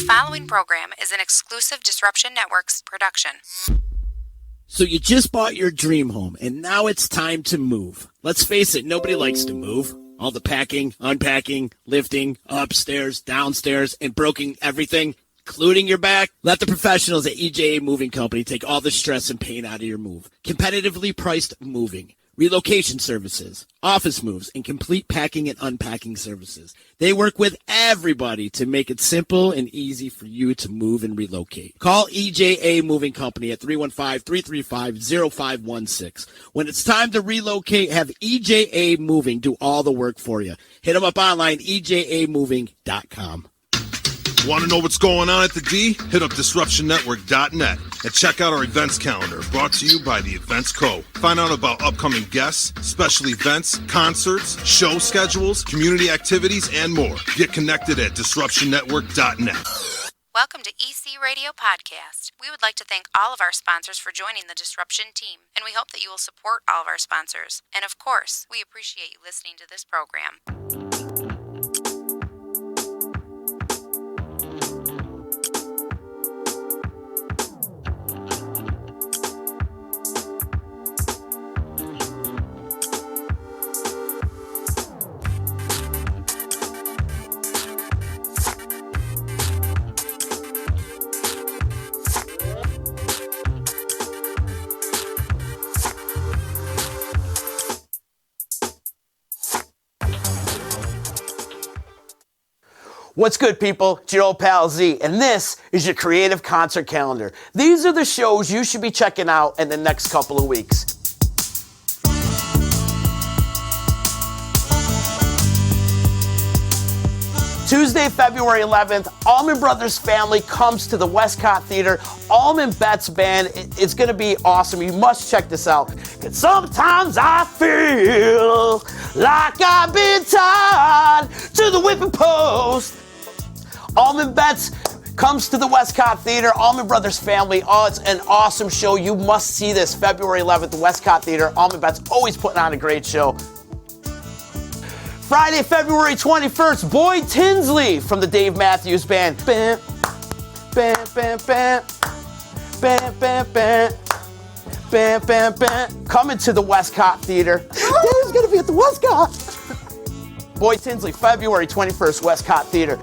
following program is an exclusive Disruption Networks production. So you just bought your dream home, and now it's time to move. Let's face it, nobody likes to move. All the packing, unpacking, lifting, upstairs, downstairs, and broken everything, including your back. Let the professionals at EJA Moving Company take all the stress and pain out of your move. Competitively priced moving, relocation services, office moves, and complete packing and unpacking services. They work with everybody to make it simple and easy for you to move and relocate. Call EJA Moving Company at 315-335-0516. When it's time to relocate, have EJA Moving do all the work for you. Hit them up online, ejamoving.com. Want to know what's going on at the D? Hit up DisruptionNetwork.net and check out our events calendar, brought to you by the Events Co. Find out about upcoming guests, special events, concerts, show schedules, community activities, and more. Get connected at DisruptionNetwork.net. Welcome to EC Radio Podcast. We would like to thank all of our sponsors for joining the Disruption team, and we hope that you will support all of our sponsors. And of course, we appreciate you listening to this program. What's good, people? It's your old pal Z, and this is your creative concert calendar. These are the shows you should be checking out in the next couple of weeks. Tuesday, February 11th, Allman Brothers Family comes to the Westcott Theater. Allman Betts Band. It's going to be awesome. You must check this out. 'Cause sometimes I feel like I've been tied to the whipping post. Allman Betts comes to the Westcott Theater. Allman Brothers Family. Oh, it's an awesome show. You must see this February 11th, the Westcott Theater. Allman Betts always putting on a great show. Friday, February 21st, Boyd Tinsley from the Dave Matthews Band. Bam, bam, bam, bam, bam, bam, bam, bam, bam, bam. Coming to the Westcott Theater. Dave's gonna be at the Westcott. Boyd Tinsley, February 21st, Westcott Theater.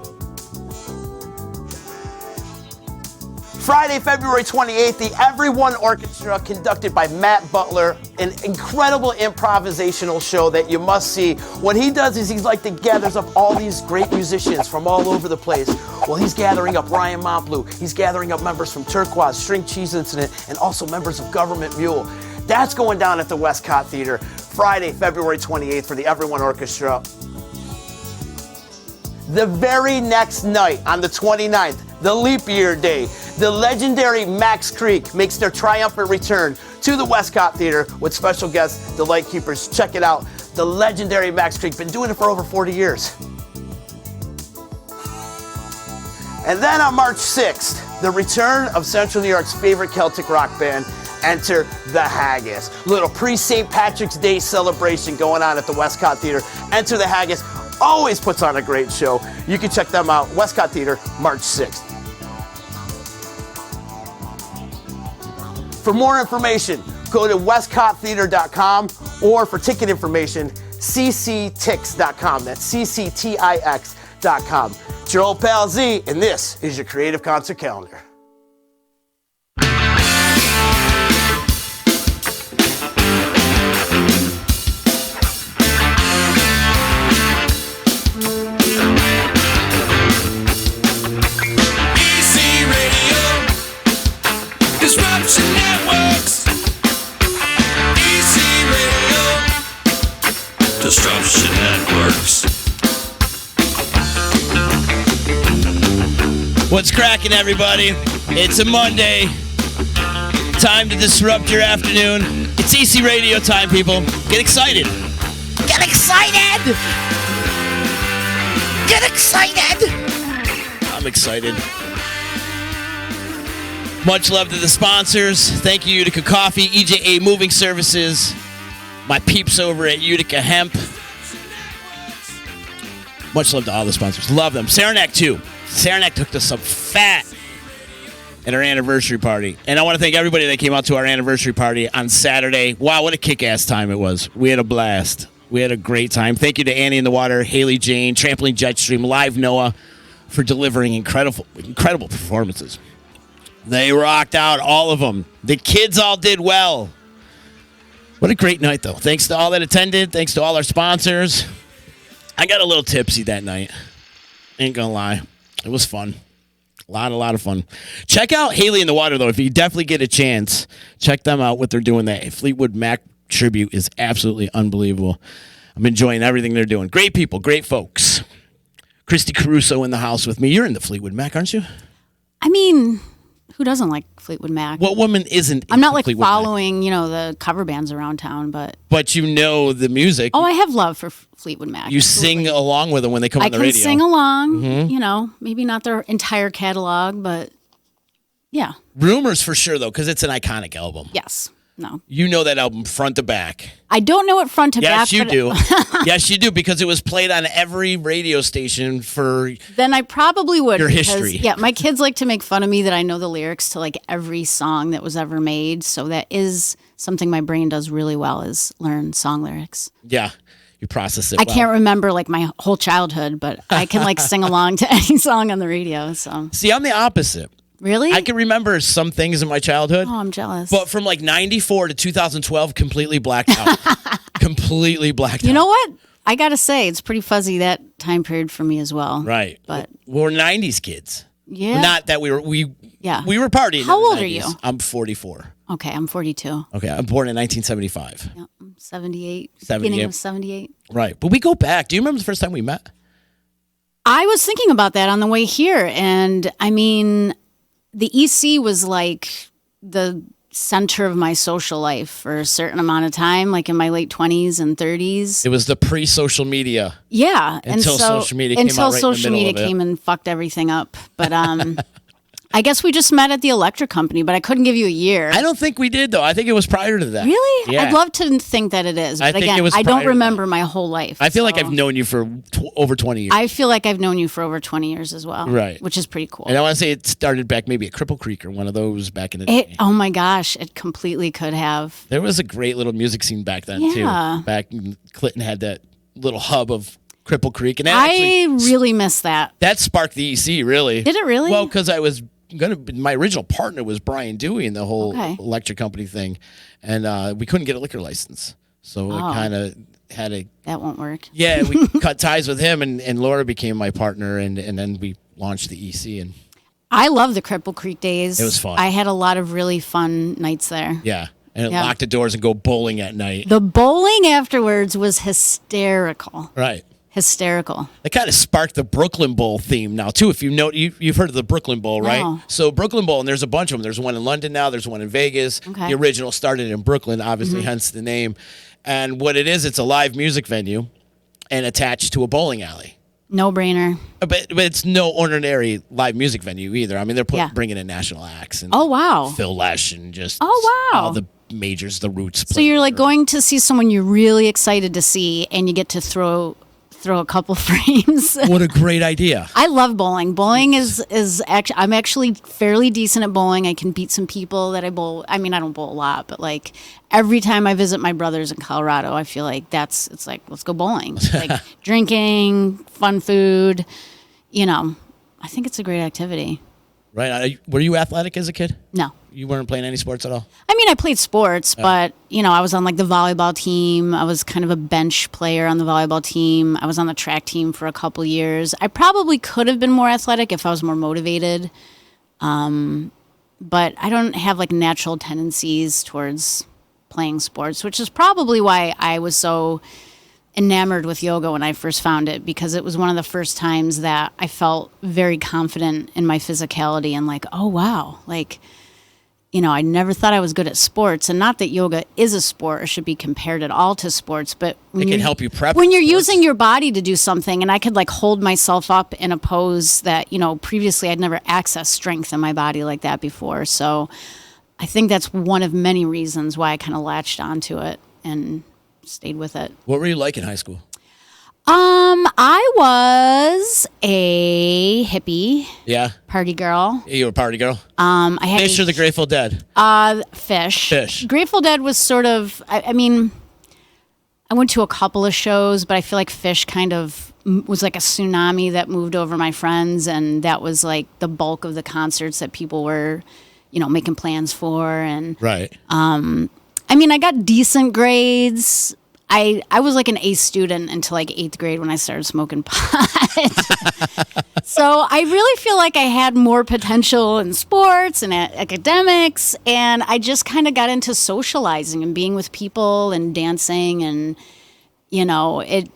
Friday, February 28th, the Everyone Orchestra, conducted by Matt Butler, an incredible improvisational show that you must see. What he does is he's like the gathers up all these great musicians from all over the place. Well, he's gathering up Ryan Montbleu, he's gathering up members from Turquoise, String Cheese Incident, and also members of Government Mule. That's going down at the Westcott Theater, Friday, February 28th for the Everyone Orchestra. The very next night, on the 29th, the leap year day, the legendary Max Creek makes their triumphant return to the Westcott Theater with special guests, the Lightkeepers. Check it out. The legendary Max Creek, been doing it for over 40 years. And then on March 6th, the return of Central New York's favorite Celtic rock band, Enter the Haggis. Little pre-St. Patrick's Day celebration going on at the Westcott Theater. Enter the Haggis always puts on a great show. You can check them out, Westcott Theater, March 6th. For more information, go to westcotttheater.com, or for ticket information, cctix.com. That's cctix.com. It's your old pal Z, and this is your creative concert calendar. Disruption Networks. EC Radio. Disruption Networks. What's cracking, everybody? It's a Monday. Time to disrupt your afternoon. It's EC Radio time, people. Get excited. Get excited! Get excited! I'm excited. Much love to the sponsors. Thank you, Utica Coffee, EJA Moving Services, my peeps over at Utica Hemp. Much love to all the sponsors. Love them. Saranac, too. Saranac took us up fat at our anniversary party. And I want to thank everybody that came out to our anniversary party on Saturday. Wow, what a kick-ass time it was. We had a blast. We had a great time. Thank you to Annie in the Water, Haley Jane, Trampoline Jetstream, Live Noah for delivering incredible performances. They rocked out, all of them. The kids all did well. What a great night, though. Thanks to all that attended. Thanks to all our sponsors. I got a little tipsy that night. Ain't gonna lie. It was fun. A lot of fun. Check out Haley in the Water, though. If you definitely get a chance, check them out, what they're doing. That Fleetwood Mac tribute is absolutely unbelievable. I'm enjoying everything they're doing. Great people, great folks. Kristy Caruso in the house with me. You're into Fleetwood Mac, aren't you? I mean, who doesn't like Fleetwood Mac? What woman isn't? I'm not like Fleetwood following, the cover bands around town, but you know the music. Oh, I have love for Fleetwood Mac. You sing along with them when they come on the radio. I can sing along. Maybe not their entire catalog, but yeah. Rumors for sure though, because it's an iconic album. Yes. No. You know that album front to back. I don't know it front to back. Yes, you do. Yes, you do, because it was played on every radio station for Then I probably would. your history. Yeah, my kids like to make fun of me that I know the lyrics to like every song that was ever made. So that is something my brain does really well, is learn song lyrics. Yeah, you process it I can't remember like my whole childhood, but I can like sing along to any song on the radio. So See, I'm the opposite. Really? I can remember some things in my childhood. Oh, I'm jealous. But from like 94 to 2012, completely blacked out. Completely blacked out. You know what? I got to say, it's pretty fuzzy that time period for me as well. Right. But we're 90s kids. yeah. Not that we were partying. How in the old are 90s. you? I'm 44. Okay, I'm 42. Okay, I'm born in 1975. Yeah, I'm 78. 78. Beginning of 78. Right. But we go back. Do you remember the first time we met? I was thinking about that on the way here. And I mean, the EC was like the center of my social life for a certain amount of time, like in my late 20s and 30s. It was the pre-social media. Yeah. Until social media came out right in the social middle media of it. came and fucked everything up. But I guess we just met at the electric company, but I couldn't give you a year. I don't think we did, though. I think it was prior to that. Really? Yeah. I'd love to think that it is. I But think again, it was I prior don't to remember my whole life. I feel like so- I've known you for over 20 years. I feel like I've known you for over 20 years as well. Right. Which is pretty cool. And I want to say it started back maybe at Cripple Creek or one of those back in the day. Oh my gosh, it completely could have. There was a great little music scene back then, Yeah. too. Back in Clinton had that little hub of Cripple Creek. And that I really miss that. that sparked the EC, really. Did it really? Well, because I was my original partner was Brian Dewey in the whole Okay. electric company thing. And we couldn't get a liquor license. So we kind of had a... That won't work. Yeah, we cut ties with him, and Laura became my partner, and then we launched the EC. And I love the Cripple Creek days. It was fun. I had a lot of really fun nights there. yeah, and Yeah. lock the doors and go bowling at night. The bowling afterwards was hysterical. Right. Hysterical. It kind of sparked the Brooklyn Bowl theme now, too. If you know, you've heard of the Brooklyn Bowl, right? No. So Brooklyn Bowl, and there's a bunch of them. There's one in London now. There's one in Vegas. Okay. The original started in Brooklyn, obviously, hence the name. And what it is, it's a live music venue and attached to a bowling alley. No brainer. But it's no ordinary live music venue either. I mean, they're Yeah. bringing in national acts. And Oh, wow. Phil Lesh and just Oh, wow. all the majors, the Roots. So you're like going to see someone you're really excited to see, and you get to throw a couple frames. What a great idea. I love bowling. Bowling is actually, I'm actually fairly decent at bowling. I can beat some people that I bowl. I mean, I don't bowl a lot, but like every time I visit my brothers in Colorado, I feel like it's like, let's go bowling. Like drinking, fun food, I think it's a great activity. Right. Were you athletic as a kid? No. You weren't playing any sports at all? I mean, I played sports, but, I was on like the volleyball team. I was kind of a bench player on the volleyball team. I was on the track team for a couple years. I probably could have been more athletic if I was more motivated. But I don't have like natural tendencies towards playing sports, which is probably why I was so enamored with yoga when I first found it, because it was one of the first times that I felt very confident in my physicality and like, oh, wow, like, I never thought I was good at sports, and not that yoga is a sport or should be compared at all to sports, but It can help you prep. when you're for sports. using your body to do something, and I could like hold myself up in a pose that, previously I'd never accessed strength in my body like that before. So I think that's one of many reasons why I kind of latched onto it and stayed with it. What were you like in high school? I was a hippie Yeah. party girl. You were a party girl? I had Fish or the Grateful Dead? Fish. Fish. Grateful Dead was sort of, I mean, I went to a couple of shows, but I feel like Fish kind of was like a tsunami that moved over my friends, and that was like the bulk of the concerts that people were, making plans for. And Right. I mean, I got decent grades. I was like an A student until like 8th grade when I started smoking pot. So I really feel like I had more potential in sports and academics, and I just kind of got into socializing and being with people and dancing, and it.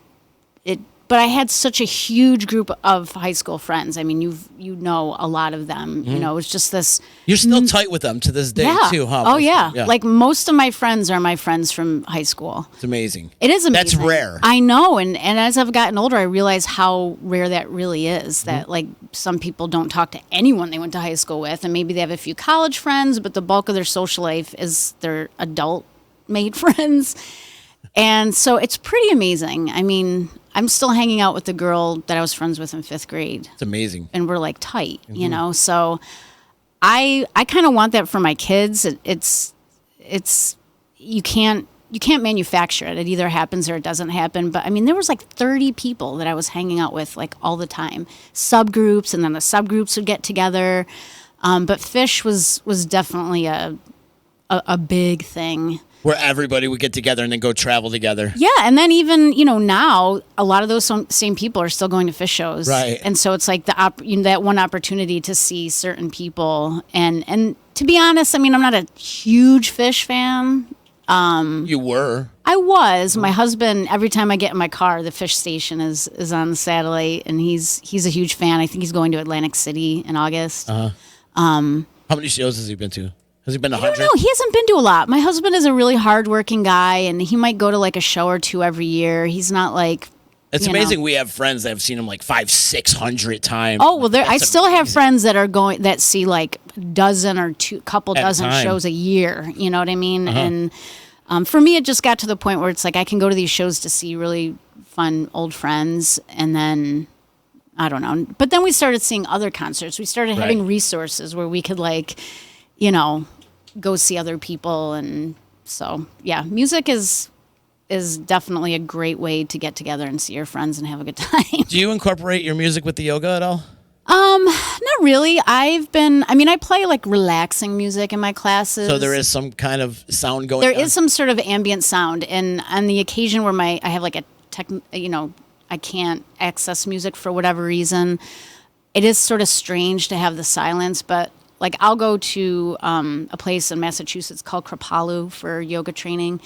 But I had such a huge group of high school friends. I mean, you know a lot of them. Mm-hmm. It was just this. You're still tight with them to this day, too, huh? Oh, yeah. Like, most of my friends are my friends from high school. It's amazing. It is amazing. That's rare. I know. And as I've gotten older, I realize how rare that really is. That, like, some people don't talk to anyone they went to high school with. And maybe they have a few college friends, but the bulk of their social life is their adult-made friends. And so it's pretty amazing. I mean, I'm still hanging out with the girl that I was friends with in 5th grade. It's amazing. And we're like tight, So I kind of want that for my kids. It's you can't manufacture it. It either happens or it doesn't happen. But I mean, there was like 30 people that I was hanging out with like all the time, subgroups, and then the subgroups would get together. But Fish was definitely a big thing. Where everybody would get together and then go travel together. Yeah, and then even, now, a lot of those same people are still going to Fish shows. Right. And so it's like that one opportunity to see certain people. And to be honest, I mean, I'm not a huge Fish fan. You were. I was. My husband, every time I get in my car, the Fish station is on the satellite, and he's a huge fan. I think he's going to Atlantic City in August. Uh-huh. How many shows has he been to? Has he been to 100? I don't know. He hasn't been to a lot. My husband is a really hardworking guy, and he might go to like a show or two every year. He's not like. It's amazing. We have friends that have seen him like 500-600 times. Oh well, I still have friends that see like a dozen or couple dozen shows a year. You know what I mean? Uh-huh. And for me, it just got to the point where it's like I can go to these shows to see really fun old friends, and then I don't know. But then we started seeing other concerts. We started having resources where we could go see other people. And so, yeah, music is definitely a great way to get together and see your friends and have a good time. Do you incorporate your music with the yoga at all? Not really. I play like relaxing music in my classes. So there is some kind of sound going on? There is some sort of ambient sound. And on the occasion where I have like I can't access music for whatever reason, it is sort of strange to have the silence, but like I'll go to a place in Massachusetts called Kripalu for yoga training,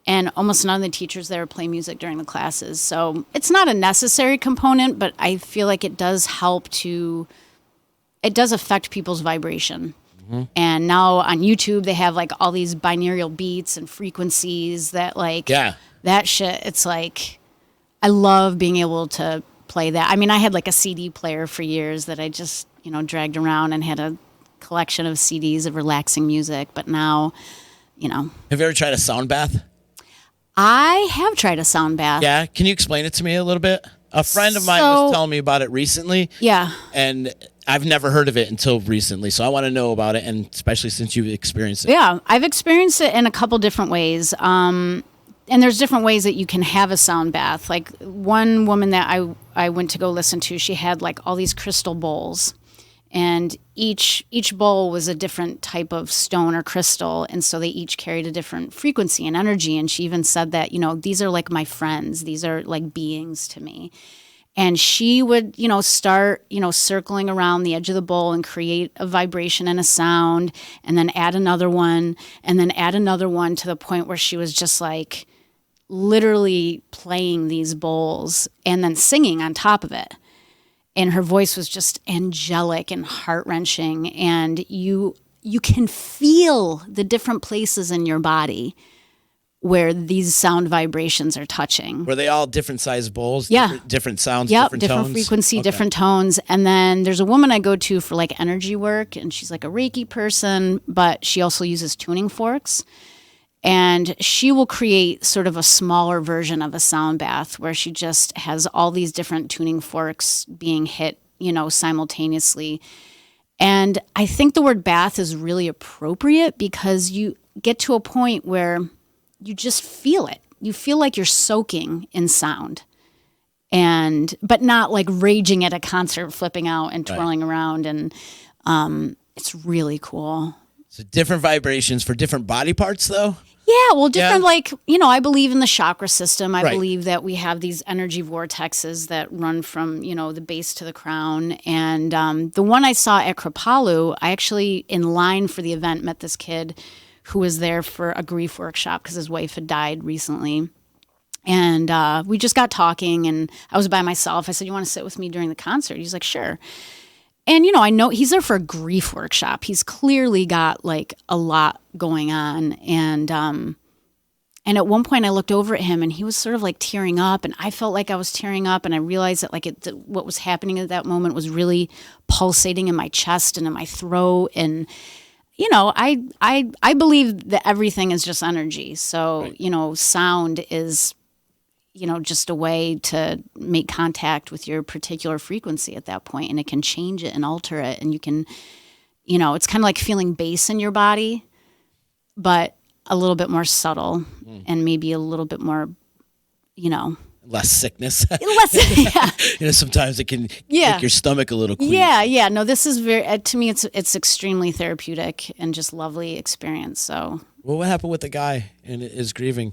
and almost none of the teachers there play music during the classes. So it's not a necessary component, but I feel like it does affect people's vibration. Mm-hmm. And now on YouTube, they have like all these binaural beats and frequencies that that shit. It's like, I love being able to play that. I mean, I had like a CD player for years that I just, dragged around and had a collection of CDs of relaxing music, but now, Have you ever tried a sound bath? I have tried a sound bath. Yeah, can you explain it to me a little bit? A friend of mine was telling me about it recently. Yeah. And I've never heard of it until recently, so I want to know about it, and especially since you've experienced it. Yeah, I've experienced it in a couple different ways. And there's different ways that you can have a sound bath. Like one woman that I went to go listen to, she had like all these crystal bowls. And each bowl was a different type of stone or crystal, and so they each carried a different frequency and energy. And she even said that, these are like my friends. These are like beings to me. And she would, start, circling around the edge of the bowl and create a vibration and a sound, and then add another one, and then add another one, to the point where she was just like literally playing these bowls and then singing on top of it. And her voice was just angelic and heart-wrenching. And you can feel the different places in your body where these sound vibrations are touching. Were they all different size bowls? Yeah. Different sounds, yep, different different tones? frequency, different tones. And then there's a woman I go to for like energy work, and she's like a Reiki person, but she also uses tuning forks. And she will create sort of a smaller version of a sound bath where she just has all these different tuning forks being hit, simultaneously. And I think the word bath is really appropriate because you get to a point where you just feel it. You feel like you're soaking in sound, but not like raging at a concert, flipping out and twirling around. And it's really cool. So different vibrations for different body parts, though? Yeah, well, different, I believe in the chakra system. I Right. believe that we have these energy vortexes that run from, the base to the crown. And the one I saw at Kripalu, I actually, in line for the event, met this kid who was there for a grief workshop because his wife had died recently. And we just got talking, and I was by myself. I said, "You want to sit with me during the concert?" He's like, "Sure." And, I know he's there for a grief workshop. He's clearly got like a lot going on. And at one point I looked over at him and he was sort of like tearing up, and I felt like I was tearing up, and I realized that what was happening at that moment was really pulsating in my chest and in my throat. And, I believe that everything is just energy. So, sound is, just a way to make contact with your particular frequency at that point, and it can change it and alter it. And you can, it's kind of like feeling bass in your body, but a little bit more subtle and maybe a little bit more, Less sickness. yeah. Sometimes it can make your stomach a little queasy. Yeah. No, this is to me, it's extremely therapeutic and just lovely experience. So, Well, what happened with the guy and his grieving?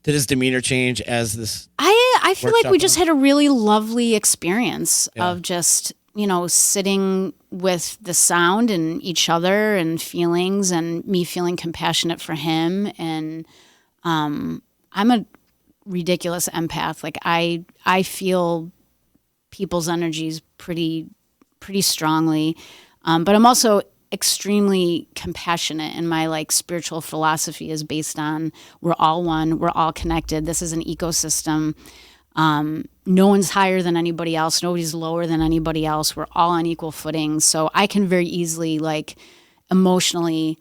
Did his demeanor change as this? I feel like we workshop just had a really lovely experience of just, sitting with the sound and each other and feelings, and me feeling compassionate for him. And I'm a ridiculous empath. Like I feel people's energies pretty strongly. But I'm also extremely compassionate, and my spiritual philosophy is based on we're all one, we're all connected. This is an ecosystem. No one's higher than anybody else. Nobody's lower than anybody else. We're all on equal footing. So I can very easily emotionally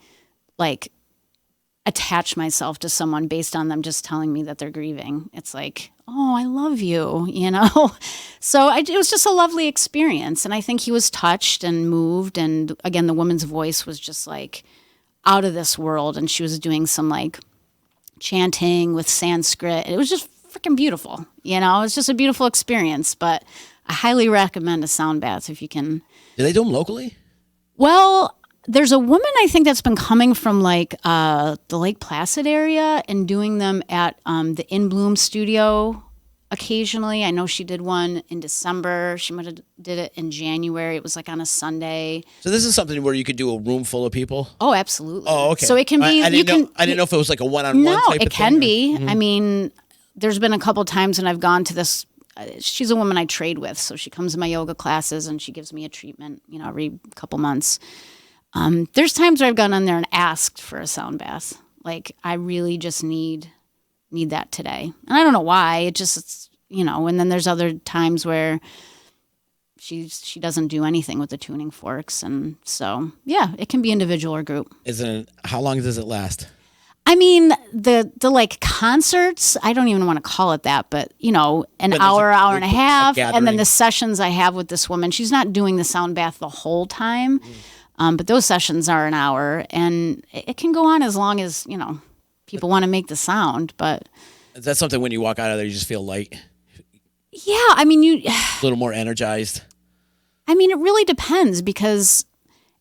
attach myself to someone based on them just telling me that they're grieving. It's like, oh, I love you, So it was just a lovely experience. And I think he was touched and moved. And again, the woman's voice was just out of this world. And she was doing some chanting with Sanskrit. It was just freaking beautiful. It was just a beautiful experience. But I highly recommend a sound bath if you can. Do they do them locally? Well, there's a woman I think that's been coming from the Lake Placid area and doing them at the In Bloom studio occasionally. I know she did one in December. She might have did it in January. It was on a Sunday. So this is something where you could do a room full of people? Oh, absolutely. Oh, okay. So it can be. I didn't know if it was a one-on-one no, type of thing. it can be. I mean, there's been a couple times when I've gone to this. She's a woman I trade with, so she comes to my yoga classes and she gives me a treatment, every couple months. There's times where I've gone on there and asked for a sound bath. I really just need that today. And I don't know why. It's and then there's other times where she doesn't do anything with the tuning forks. And so, yeah, it can be individual or group. How long does it last? I mean, the concerts, I don't even want to call it that, but an hour and a half. And then the sessions I have with this woman, she's not doing the sound bath the whole time. But those sessions are an hour, and it can go on as long as, people want to make the sound. But is that something when you walk out of there, you just feel light? Yeah, I mean, a little more energized? I mean, it really depends, because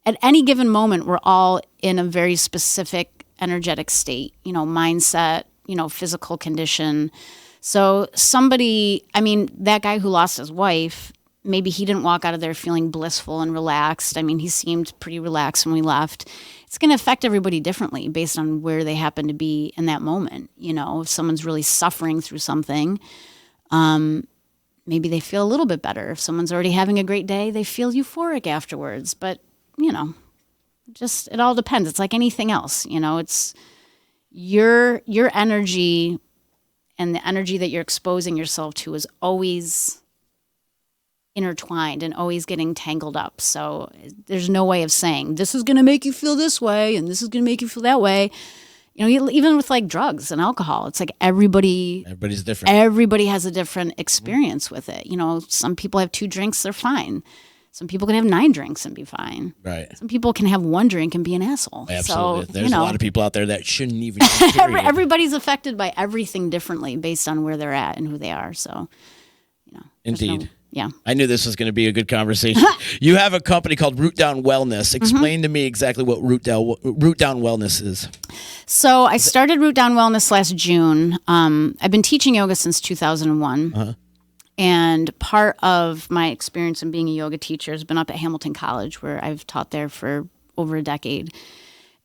at any given moment, we're all in a very specific energetic state, mindset, physical condition. So that guy who lost his wife, maybe he didn't walk out of there feeling blissful and relaxed. I mean, he seemed pretty relaxed when we left. It's going to affect everybody differently based on where they happen to be in that moment. If someone's really suffering through something, maybe they feel a little bit better. If someone's already having a great day, they feel euphoric afterwards. But, just it all depends. It's like anything else. It's your energy, and the energy that you're exposing yourself to is always intertwined and always getting tangled up. So there's no way of saying this is going to make you feel this way and this is going to make you feel that way. Even with like drugs and alcohol, it's like Everybody's different. Everybody has a different experience with it. Some people have 2 drinks, they're fine. Some people can have 9 drinks and be fine. Right. Some people can have 1 drink and be an asshole. Absolutely. So, There's a lot of people out there that shouldn't even be period. Everybody's affected by everything differently based on where they're at and who they are. So, Indeed. Yeah. I knew this was going to be a good conversation. You have a company called Root Down Wellness. Explain to me exactly what Root Down Wellness is. So I started Root Down Wellness last June. I've been teaching yoga since 2001. Uh-huh. And part of my experience in being a yoga teacher has been up at Hamilton College, where I've taught there for over a decade.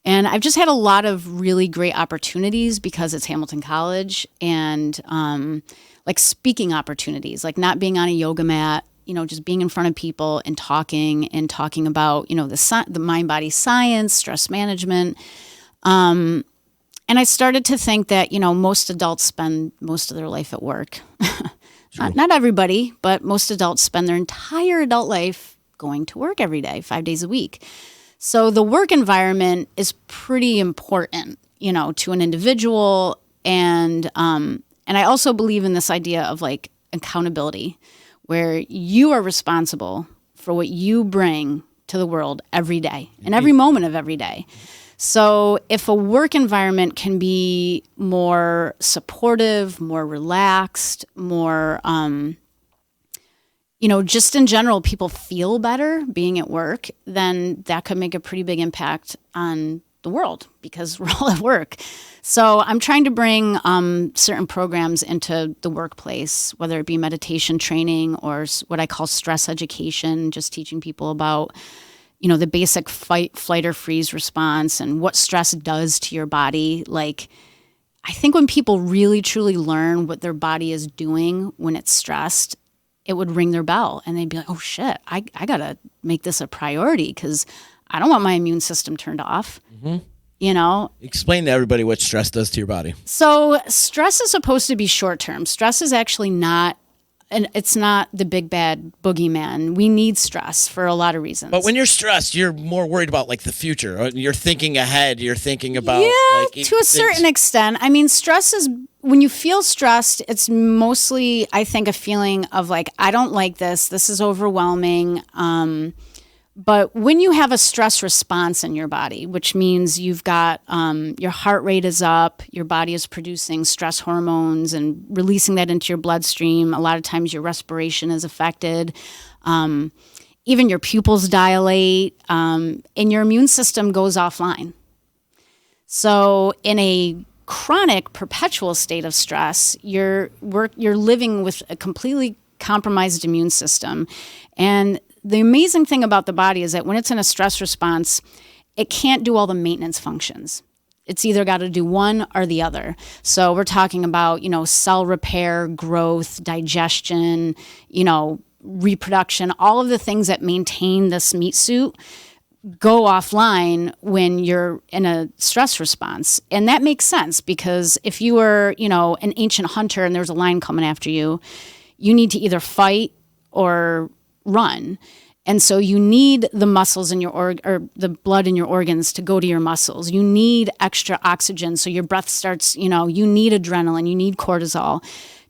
And I've just had a lot of really great opportunities because it's Hamilton College, and like speaking opportunities, like not being on a yoga mat, just being in front of people and talking about, the mind-body science, stress management. And I started to think that, most adults spend most of their life at work. Not everybody, but most adults spend their entire adult life going to work every day, 5 days a week. So the work environment is pretty important, to an individual. And I also believe in this idea of like accountability, where you are responsible for what you bring to the world every day and every moment of every day. So if a work environment can be more supportive, more relaxed, more, just in general, people feel better being at work, then that could make a pretty big impact on the world because we're all at work. So I'm trying to bring certain programs into the workplace, whether it be meditation training or what I call stress education, just teaching people about the basic fight, flight, or freeze response and what stress does to your body. Like, I think when people really, truly learn what their body is doing when it's stressed, it would ring their bell and they'd be like, oh shit, I got to make this a priority because I don't want my immune system turned off. Explain to everybody what stress does to your body. So stress is supposed to be short term. Stress is actually not. And it's not the big bad boogeyman. We need stress for a lot of reasons. But when you're stressed, you're more worried about like the future. You're thinking ahead. You're thinking about to a certain extent. I mean, stress is when you feel stressed. It's mostly, I think, a feeling of like, I don't like this. This is overwhelming. But when you have a stress response in your body, which means you've got your heart rate is up, your body is producing stress hormones and releasing that into your bloodstream. A lot of times your respiration is affected. Even your pupils dilate and your immune system goes offline. So in a chronic, perpetual state of stress, you're living with a completely compromised immune system. And the amazing thing about the body is that when it's in a stress response, it can't do all the maintenance functions. It's either got to do one or the other. So we're talking about, cell repair, growth, digestion, reproduction, all of the things that maintain this meat suit go offline when you're in a stress response. And that makes sense because if you were, an ancient hunter and there's a lion coming after you, you need to either fight or run. And so you need the muscles in your or the blood in your organs to go to your muscles. You need extra oxygen so your breath starts, you need adrenaline, you need cortisol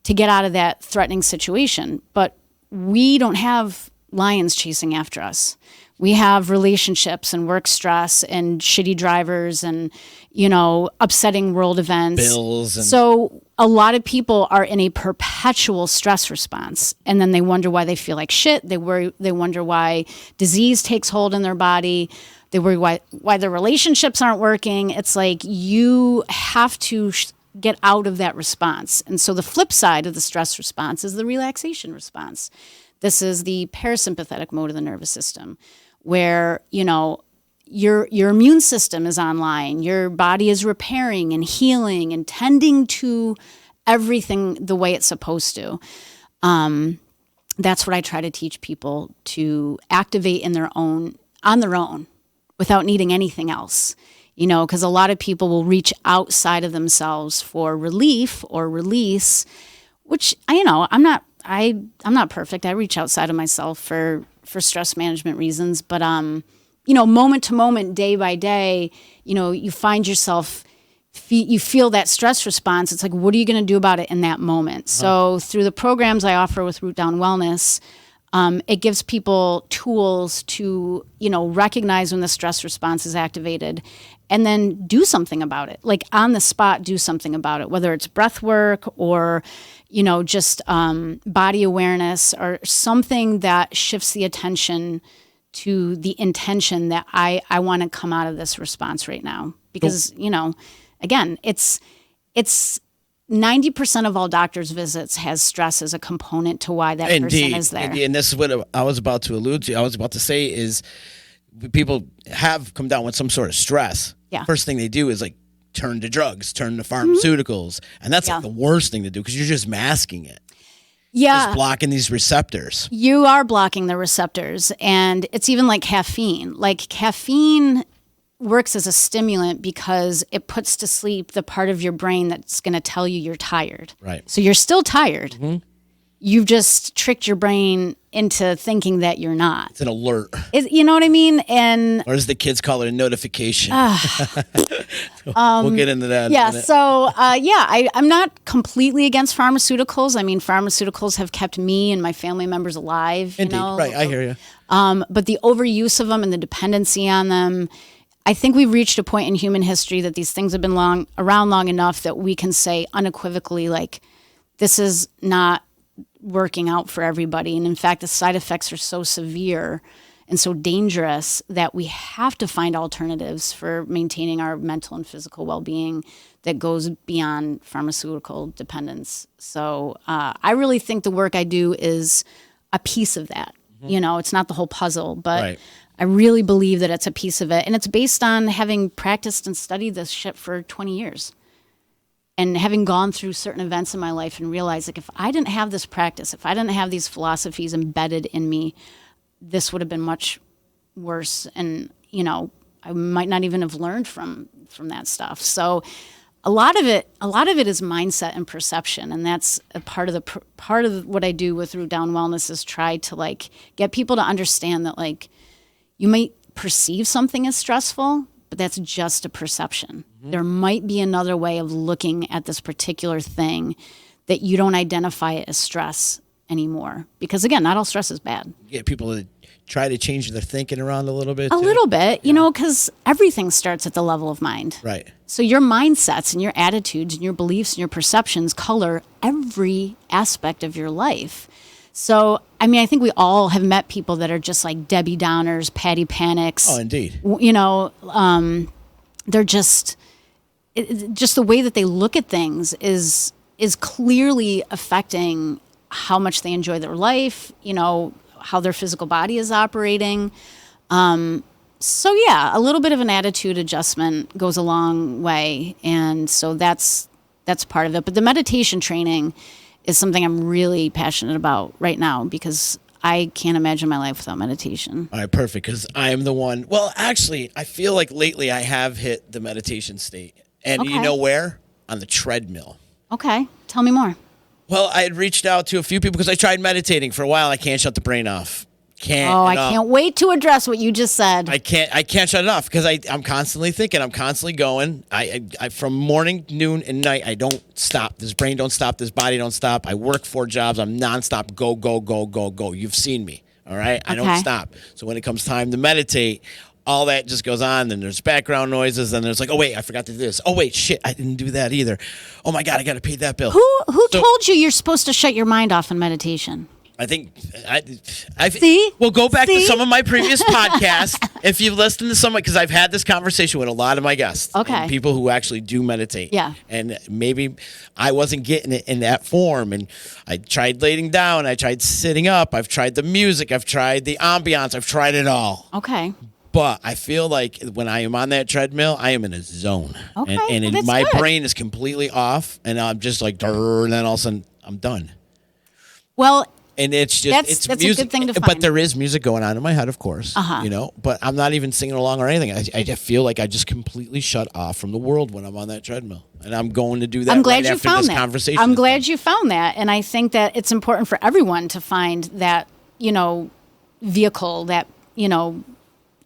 to get out of that threatening situation. But we don't have lions chasing after us. We have relationships and work stress and shitty drivers and, upsetting world events. Bills. So a lot of people are in a perpetual stress response. And then they wonder why they feel like shit. They wonder why disease takes hold in their body. They worry why their relationships aren't working. It's like you have to get out of that response. And so the flip side of the stress response is the relaxation response. This is the parasympathetic mode of the nervous system, where, your immune system is online, your body is repairing and healing and tending to everything the way it's supposed to. That's what I try to teach people to activate on their own without needing anything else. Because a lot of people will reach outside of themselves for relief or release, which I'm not perfect. I reach outside of myself for stress management reasons, but moment to moment, day by day, you find yourself you feel that stress response. It's like, what are you going to do about it in that moment? So through the programs I offer with Root Down Wellness, it gives people tools to, recognize when the stress response is activated and then do something about it. Like on the spot, do something about it, whether it's breath work or, just body awareness or something that shifts the attention to the intention that I want to come out of this response right now. Because, again, it's 90% of all doctors' visits has stress as a component to why that person is there. And this is what I was about to allude to. I was about to say is people have come down with some sort of stress. Yeah. First thing they do is like turn to drugs, turn to pharmaceuticals. And that's like the worst thing to do because you're just masking it. Yeah. Just blocking these receptors. You are blocking the receptors. And it's even like caffeine. Like caffeine works as a stimulant because it puts to sleep the part of your brain that's going to tell you you're tired. Right. So you're still tired. Mm-hmm. You've just tricked your brain into thinking that you're not. It's an alert. You know what I mean? And or as the kids call it, a notification. We'll get into that. Yeah. In a minute. So, I'm not completely against pharmaceuticals. I mean, pharmaceuticals have kept me and my family members alive. Indeed. Right. I hear you. But the overuse of them and the dependency on them, I think we've reached a point in human history that these things have been around long enough that we can say unequivocally, like, this is not working out for everybody. And in fact, the side effects are so severe and so dangerous that we have to find alternatives for maintaining our mental and physical well-being that goes beyond pharmaceutical dependence. So I really think the work I do is a piece of that. Mm-hmm. It's not the whole puzzle, but right. I really believe that it's a piece of it. And it's based on having practiced and studied this shit for 20 years. And having gone through certain events in my life and realized, like, if I didn't have this practice, if I didn't have these philosophies embedded in me, this would have been much worse. And, I might not even have learned from that stuff. So a lot of it is mindset and perception. And that's a part of what I do with Root Down Wellness is try to, like, get people to understand that, like, you might perceive something as stressful, but that's just a perception. Mm-hmm. There might be another way of looking at this particular thing that you don't identify it as stress anymore. Because again, not all stress is bad. You get people to try to change their thinking around a little bit. A little bit, because everything starts at the level of mind. Right. So your mindsets and your attitudes and your beliefs and your perceptions color every aspect of your life. So, I mean, I think we all have met people that are just like Debbie Downers, Patty Panics. Oh, indeed. They're just the way that they look at things is clearly affecting how much they enjoy their life, how their physical body is operating. So, yeah, a little bit of an attitude adjustment goes a long way. And so that's part of it. But the meditation training is something I'm really passionate about right now because I can't imagine my life without meditation. All right, perfect, because I am the one. Well, actually, I feel like lately I have hit the meditation state. And you know where? On the treadmill. Okay, tell me more. Well, I had reached out to a few people because I tried meditating for a while. I can't shut the brain off. I can't wait to address what you just said. I can't shut it off because I'm constantly thinking. I'm constantly going. I from morning, noon, and night. I don't stop. This brain don't stop. This body don't stop. I work 4 jobs. I'm nonstop. Go, go, go, go, go. You've seen me. All right. I don't stop. So when it comes time to meditate, all that just goes on. Then there's background noises. And there's like, oh wait, I forgot to do this. Oh wait, shit, I didn't do that either. Oh my God, I got to pay that bill. Who told you you're supposed to shut your mind off in meditation? I think we'll go back to some of my previous podcasts. If you've listened to some, because I've had this conversation with a lot of my guests, and people who actually do meditate. Yeah. And maybe I wasn't getting it in that form. And I tried laying down. I tried sitting up. I've tried the music. I've tried the ambiance. I've tried it all. Okay. But I feel like when I am on that treadmill, I am in a zone. Okay. And my brain is completely off. And I'm just like, and then all of a sudden, I'm done. Well, and it's just that's music, a good thing to find. But there is music going on in my head, of course. But I'm not even singing along or anything. I just feel like I just completely shut off from the world when I'm on that treadmill, and I'm going to do that. I'm glad right you after found this that. Conversation. I'm glad you found that, and I think that it's important for everyone to find that vehicle, that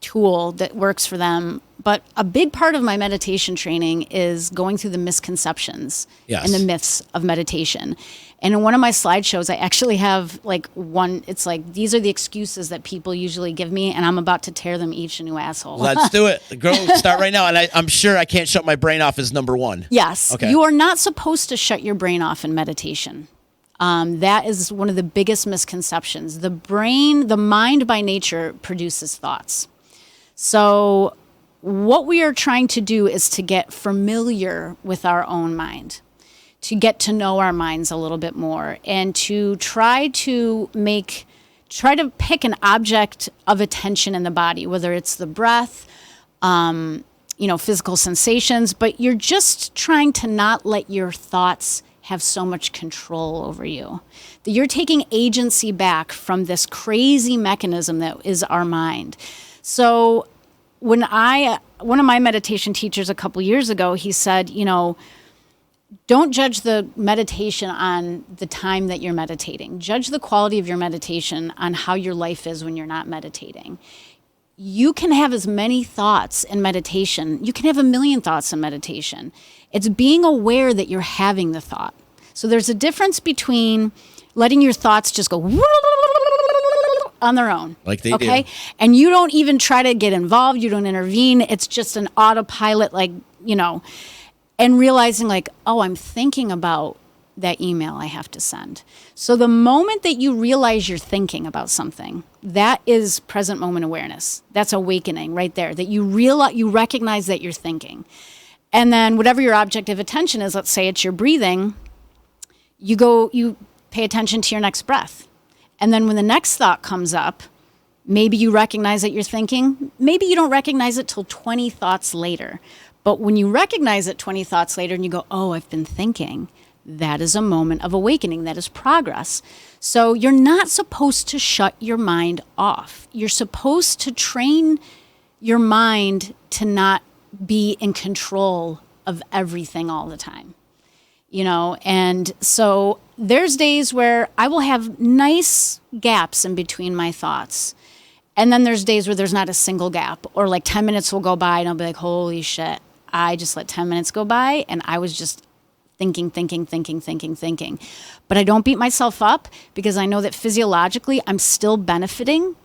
tool that works for them. But a big part of my meditation training is going through the misconceptions Yes. and the myths of meditation. And in one of my slideshows, I actually have like one, it's like, these are the excuses that people usually give me, and I'm about to tear them each a new asshole. Let's do it. Go start right now. And I'm sure I can't shut my brain off as number one. Yes. Okay. You are not supposed to shut your brain off in meditation. That is one of the biggest misconceptions. The mind by nature produces thoughts. So what we are trying to do is to get familiar with our own mind, to get to know our minds a little bit more, and to try to pick an object of attention in the body, whether it's the breath, physical sensations, but you're just trying to not let your thoughts have so much control over you. That you're taking agency back from this crazy mechanism that is our mind. So one of my meditation teachers a couple years ago, he said, don't judge the meditation on the time that you're meditating. Judge the quality of your meditation on how your life is when you're not meditating. You can have as many thoughts in meditation. You can have 1,000,000 thoughts in meditation. It's being aware that you're having the thought. So there's a difference between letting your thoughts just go on their own. Like they do. And you don't even try to get involved. You don't intervene. It's just an autopilot, and realizing like, oh, I'm thinking about that email I have to send. So the moment that you realize you're thinking about something, that is present moment awareness. That's awakening right there, that you recognize that you're thinking. And then whatever your object of attention is, let's say it's your breathing, you pay attention to your next breath. And then when the next thought comes up, maybe you recognize that you're thinking, maybe you don't recognize it till 20 thoughts later. But when you recognize it 20 thoughts later and you go, oh, I've been thinking, that is a moment of awakening. That is progress. So you're not supposed to shut your mind off. You're supposed to train your mind to not be in control of everything all the time. And so there's days where I will have nice gaps in between my thoughts. And then there's days where there's not a single gap, or like 10 minutes will go by and I'll be like, holy shit, I just let 10 minutes go by and I was just thinking. But I don't beat myself up because I know that physiologically I'm still benefiting,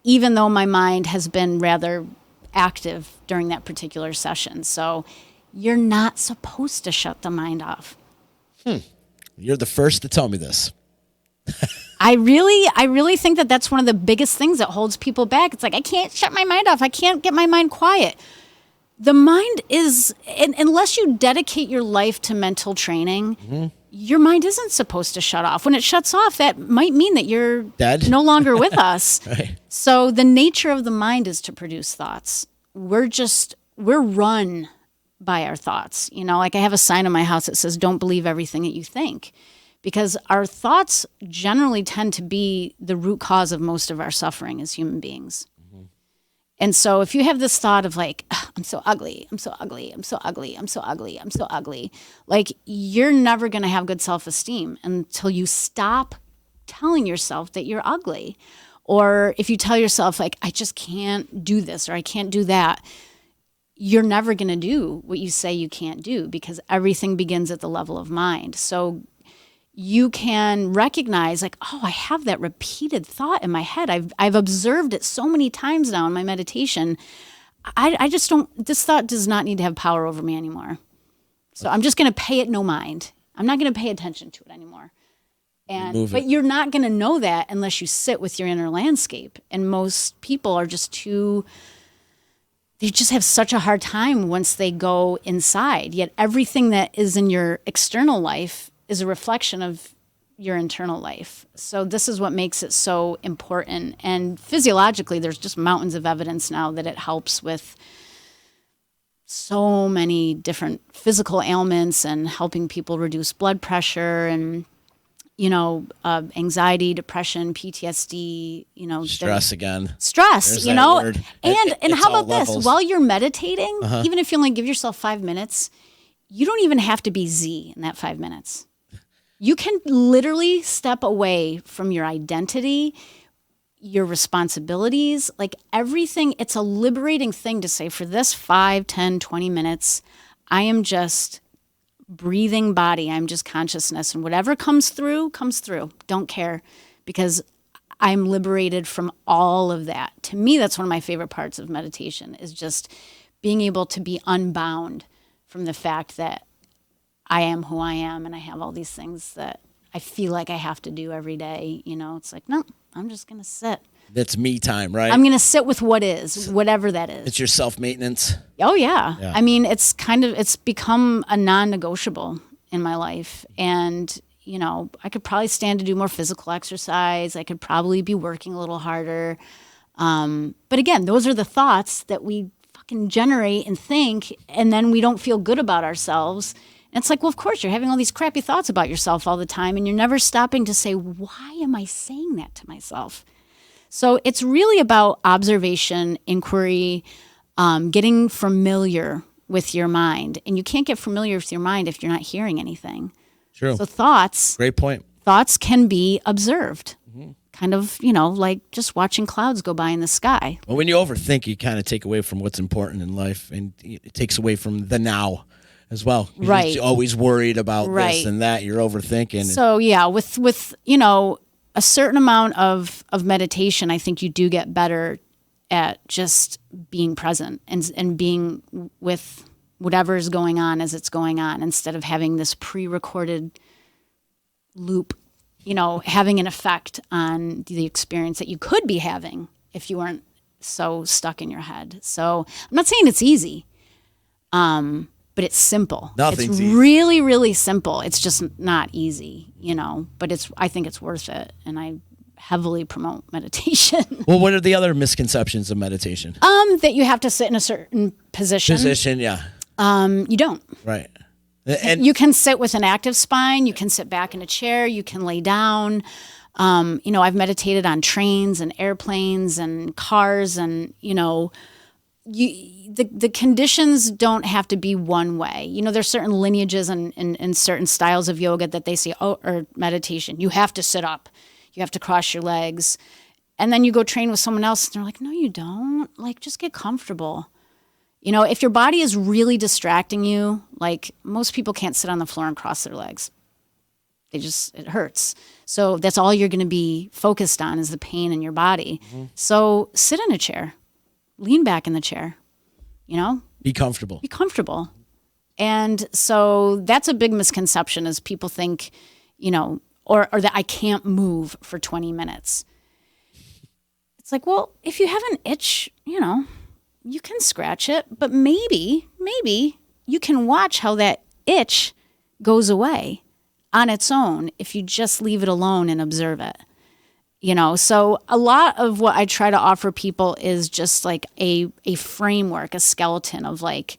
even though my mind has been rather active during that particular session. So you're not supposed to shut the mind off. You're the first to tell me this. I really think that that's one of the biggest things that holds people back. It's like, I can't shut my mind off. I can't get my mind quiet. The mind is, unless you dedicate your life to mental training, your mind isn't supposed to shut off. When it shuts off, that might mean that you're dead, no longer with us. Right. So the nature of the mind is to produce thoughts. We're run by our thoughts. Like I have a sign in my house that says, don't believe everything that you think. Because our thoughts generally tend to be the root cause of most of our suffering as human beings. And so if you have this thought of like, I'm so ugly, I'm so ugly, I'm so ugly, I'm so ugly, I'm so ugly, like you're never going to have good self-esteem until you stop telling yourself that you're ugly. Or if you tell yourself like, I just can't do this or I can't do that, you're never going to do what you say you can't do, because everything begins at the level of mind. So you can recognize like, oh, I have that repeated thought in my head. I've observed it so many times now in my meditation. I just don't, this thought does not need to have power over me anymore. So I'm just going to pay it no mind. I'm not going to pay attention to it anymore. But you're not going to know that unless you sit with your inner landscape. And most people are they just have such a hard time once they go inside. Yet everything that is in your external life is a reflection of your internal life. So this is what makes it so important. And physiologically, there's just mountains of evidence now that it helps with so many different physical ailments and helping people reduce blood pressure and, anxiety, depression, PTSD, stress again. Stress, There's And how about levels. this? While you're meditating, even if you only give yourself 5 minutes, you don't even have to be Z in that 5 minutes. You can literally step away from your identity your responsibilities, like everything. It's a liberating thing to say, for this 5, 10, 20 minutes, I am just breathing body. I'm just consciousness, and whatever comes through, comes through. Don't care, because I'm liberated from all of that. To me, that's one of my favorite parts of meditation, is just being able to be unbound from the fact that I am who I am, and I have all these things that I feel like I have to do every day. It's like, no, I'm just going to sit. That's me time, right? I'm going to sit with what is, whatever that is. It's your self-maintenance. Oh, yeah. I mean, it's become a non-negotiable in my life. And, I could probably stand to do more physical exercise. I could probably be working a little harder. But again, those are the thoughts that we fucking generate and think, and then we don't feel good about ourselves. And it's like, well, of course, you're having all these crappy thoughts about yourself all the time, and you're never stopping to say, why am I saying that to myself? So it's really about observation, inquiry, getting familiar with your mind. And you can't get familiar with your mind if you're not hearing anything. True. So thoughts. Great point. Thoughts can be observed. Kind of, like just watching clouds go by in the sky. Well, when you overthink, you kind of take away from what's important in life, and it takes away from the now as well. Right. You're always worried about Right. this and that. You're overthinking. So yeah, with a certain amount of meditation, I think you do get better at just being present and being with whatever is going on as it's going on, instead of having this pre-recorded loop, having an effect on the experience that you could be having if you weren't so stuck in your head. So I'm not saying it's easy, but it's simple. Nothing's it's easy. really, really simple. It's just not easy, but I think it's worth it. And I heavily promote meditation. Well, what are the other misconceptions of meditation? That you have to sit in a certain position. Yeah. You don't. Right. And You can sit with an active spine. You can sit back in a chair. You can lay down. I've meditated on trains and airplanes and cars, and the conditions don't have to be one way. There's certain lineages and certain styles of yoga that they say, or meditation, you have to sit up, you have to cross your legs, and then you go train with someone else, and they're like, no, you don't. Like, just get comfortable. If your body is really distracting you, like most people can't sit on the floor and cross their legs. It hurts. So that's all you're going to be focused on, is the pain in your body. So sit in a chair, lean back in the chair, be comfortable. be comfortable. And so that's a big misconception, is people think, or that I can't move for 20 minutes. It's like, well, if you have an itch, you can scratch it, but maybe you can watch how that itch goes away on its own if you just leave it alone and observe it. So a lot of what I try to offer people is just like a framework, a skeleton of like,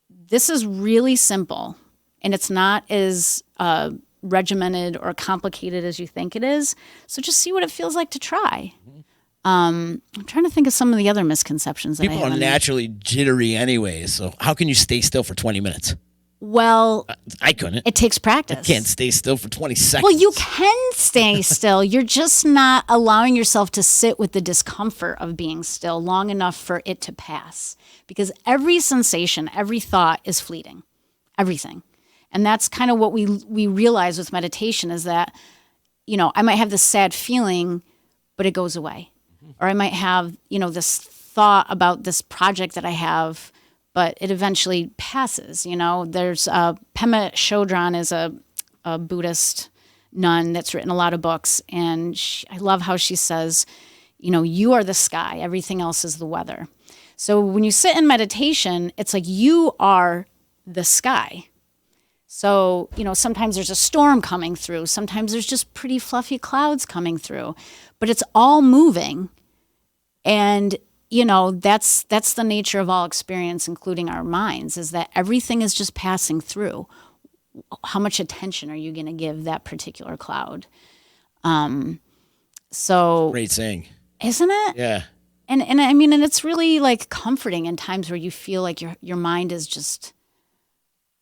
this is really simple, and it's not as regimented or complicated as you think it is. So just see what it feels like to try. I'm trying to think of some of the other misconceptions that I People have. are naturally jittery anyway, so how can you stay still for 20 minutes? Well, I couldn't. it takes practice. I can't stay still for 20 seconds. Well, you can stay still. You're just not allowing yourself to sit with the discomfort of being still long enough for it to pass. Because every sensation, every thought is fleeting. Everything. And that's kind of what we realize with meditation, is that, I might have this sad feeling, but it goes away. Or I might have, this thought about this project that I have, but it eventually passes. There's Pema Chodron is a Buddhist nun that's written a lot of books, and I love how she says, you are the sky, everything else is the weather. So when you sit in meditation, it's like you are the sky. So, sometimes there's a storm coming through, sometimes there's just pretty fluffy clouds coming through, but it's all moving. And that's the nature of all experience, including our minds, is that everything is just passing through. How much attention are you going to give that particular cloud? So Great saying. Isn't it? Yeah. And I mean, and it's really like comforting in times where you feel like your mind is just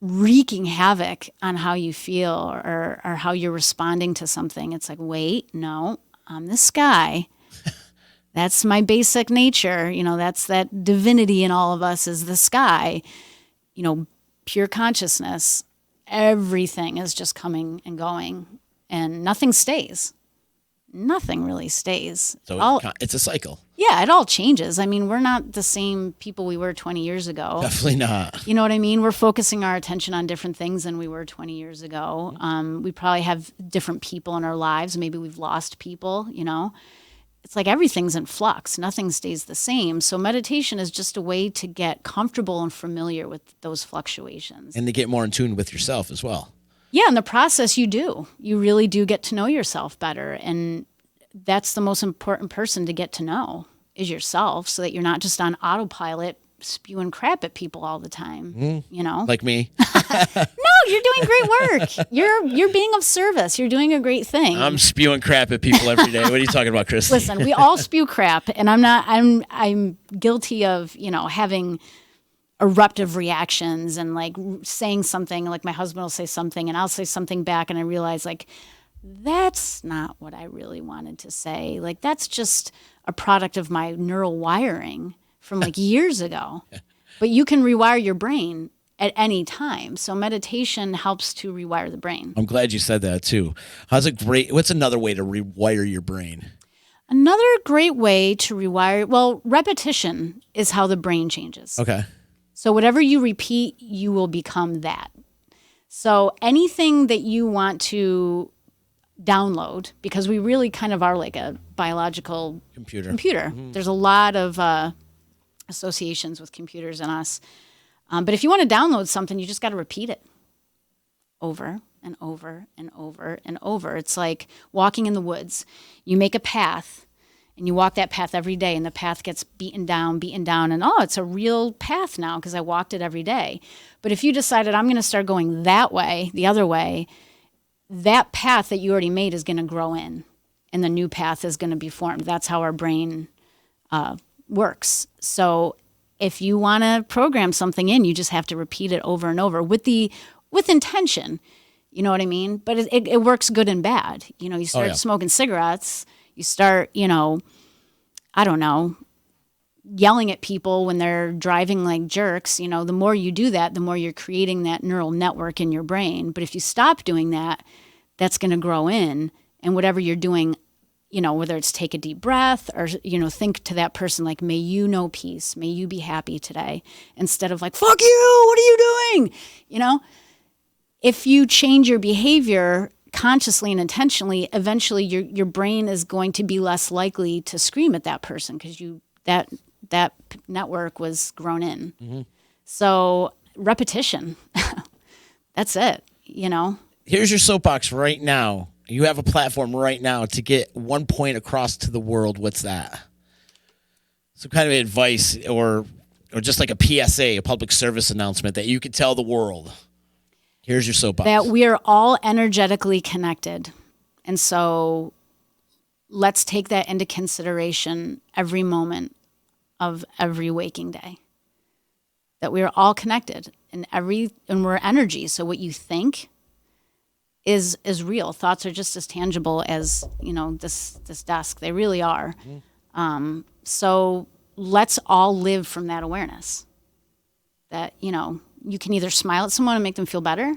wreaking havoc on how you feel or how you're responding to something. It's like, wait, no, I'm the sky. That's my basic nature. That's that divinity in all of us is the sky. Pure consciousness. Everything is just coming and going, and nothing stays. Nothing really stays. So it's a cycle. Yeah, it all changes. I mean, we're not the same people we were 20 years ago. Definitely not. You know what I mean? We're focusing our attention on different things than we were 20 years ago. We probably have different people in our lives. Maybe we've lost people, It's like everything's in flux. Nothing stays the same. So meditation is just a way to get comfortable and familiar with those fluctuations. And to get more in tune with yourself as well. Yeah, in the process you do. You really do get to know yourself better. And that's the most important person to get to know is yourself, so that you're not just on autopilot spewing crap at people all the time, Like me. No, you're doing great work. You're being of service. You're doing a great thing. I'm spewing crap at people every day. What are you talking about, Kristy? Listen, we all spew crap, and I'm guilty of, having eruptive reactions and like saying something, like my husband will say something and I'll say something back, and I realize like that's not what I really wanted to say. Like that's just a product of my neural wiring from like years ago. But you can rewire your brain at any time. So meditation helps to rewire the brain. I'm glad you said that too. What's another way to rewire your brain? Another great way to rewire, repetition is how the brain changes. Okay. So whatever you repeat, you will become that. So anything that you want to download, because we really kind of are like a biological computer. Mm-hmm. There's a lot of associations with computers and us. But if you want to download something, you just got to repeat it over and over and over and over. It's like walking in the woods. You make a path and you walk that path every day, and the path gets beaten down, and it's a real path now because I walked it every day. But if you decided I'm going to start going that way, the other way, that path that you already made is going to grow in, and the new path is going to be formed. That's how our brain works. So if you want to program something in, you just have to repeat it over and over with intention. You know what I mean? But it works good and bad. You start smoking cigarettes, you start, I don't know, yelling at people when they're driving like jerks. The more you do that, the more you're creating that neural network in your brain. But if you stop doing that, that's going to grow in, and whatever you're doing, whether it's take a deep breath or, think to that person like, may you know peace, may you be happy today, instead of like, fuck you, what are you doing? If you change your behavior consciously and intentionally, eventually your brain is going to be less likely to scream at that person because that network was grown in. Mm-hmm. So repetition, that's it, Here's your soapbox right now. You have a platform right now to get 1 point across to the world. What's that? Some kind of advice or just like a PSA, a public service announcement that you could tell the world. Here's your soapbox. That we are all energetically connected. And so let's take that into consideration every moment of every waking day. That we are all connected and we're energy. So what you think is real. Thoughts are just as tangible as, this desk. They really are. Mm-hmm. So let's all live from that awareness that, you can either smile at someone and make them feel better,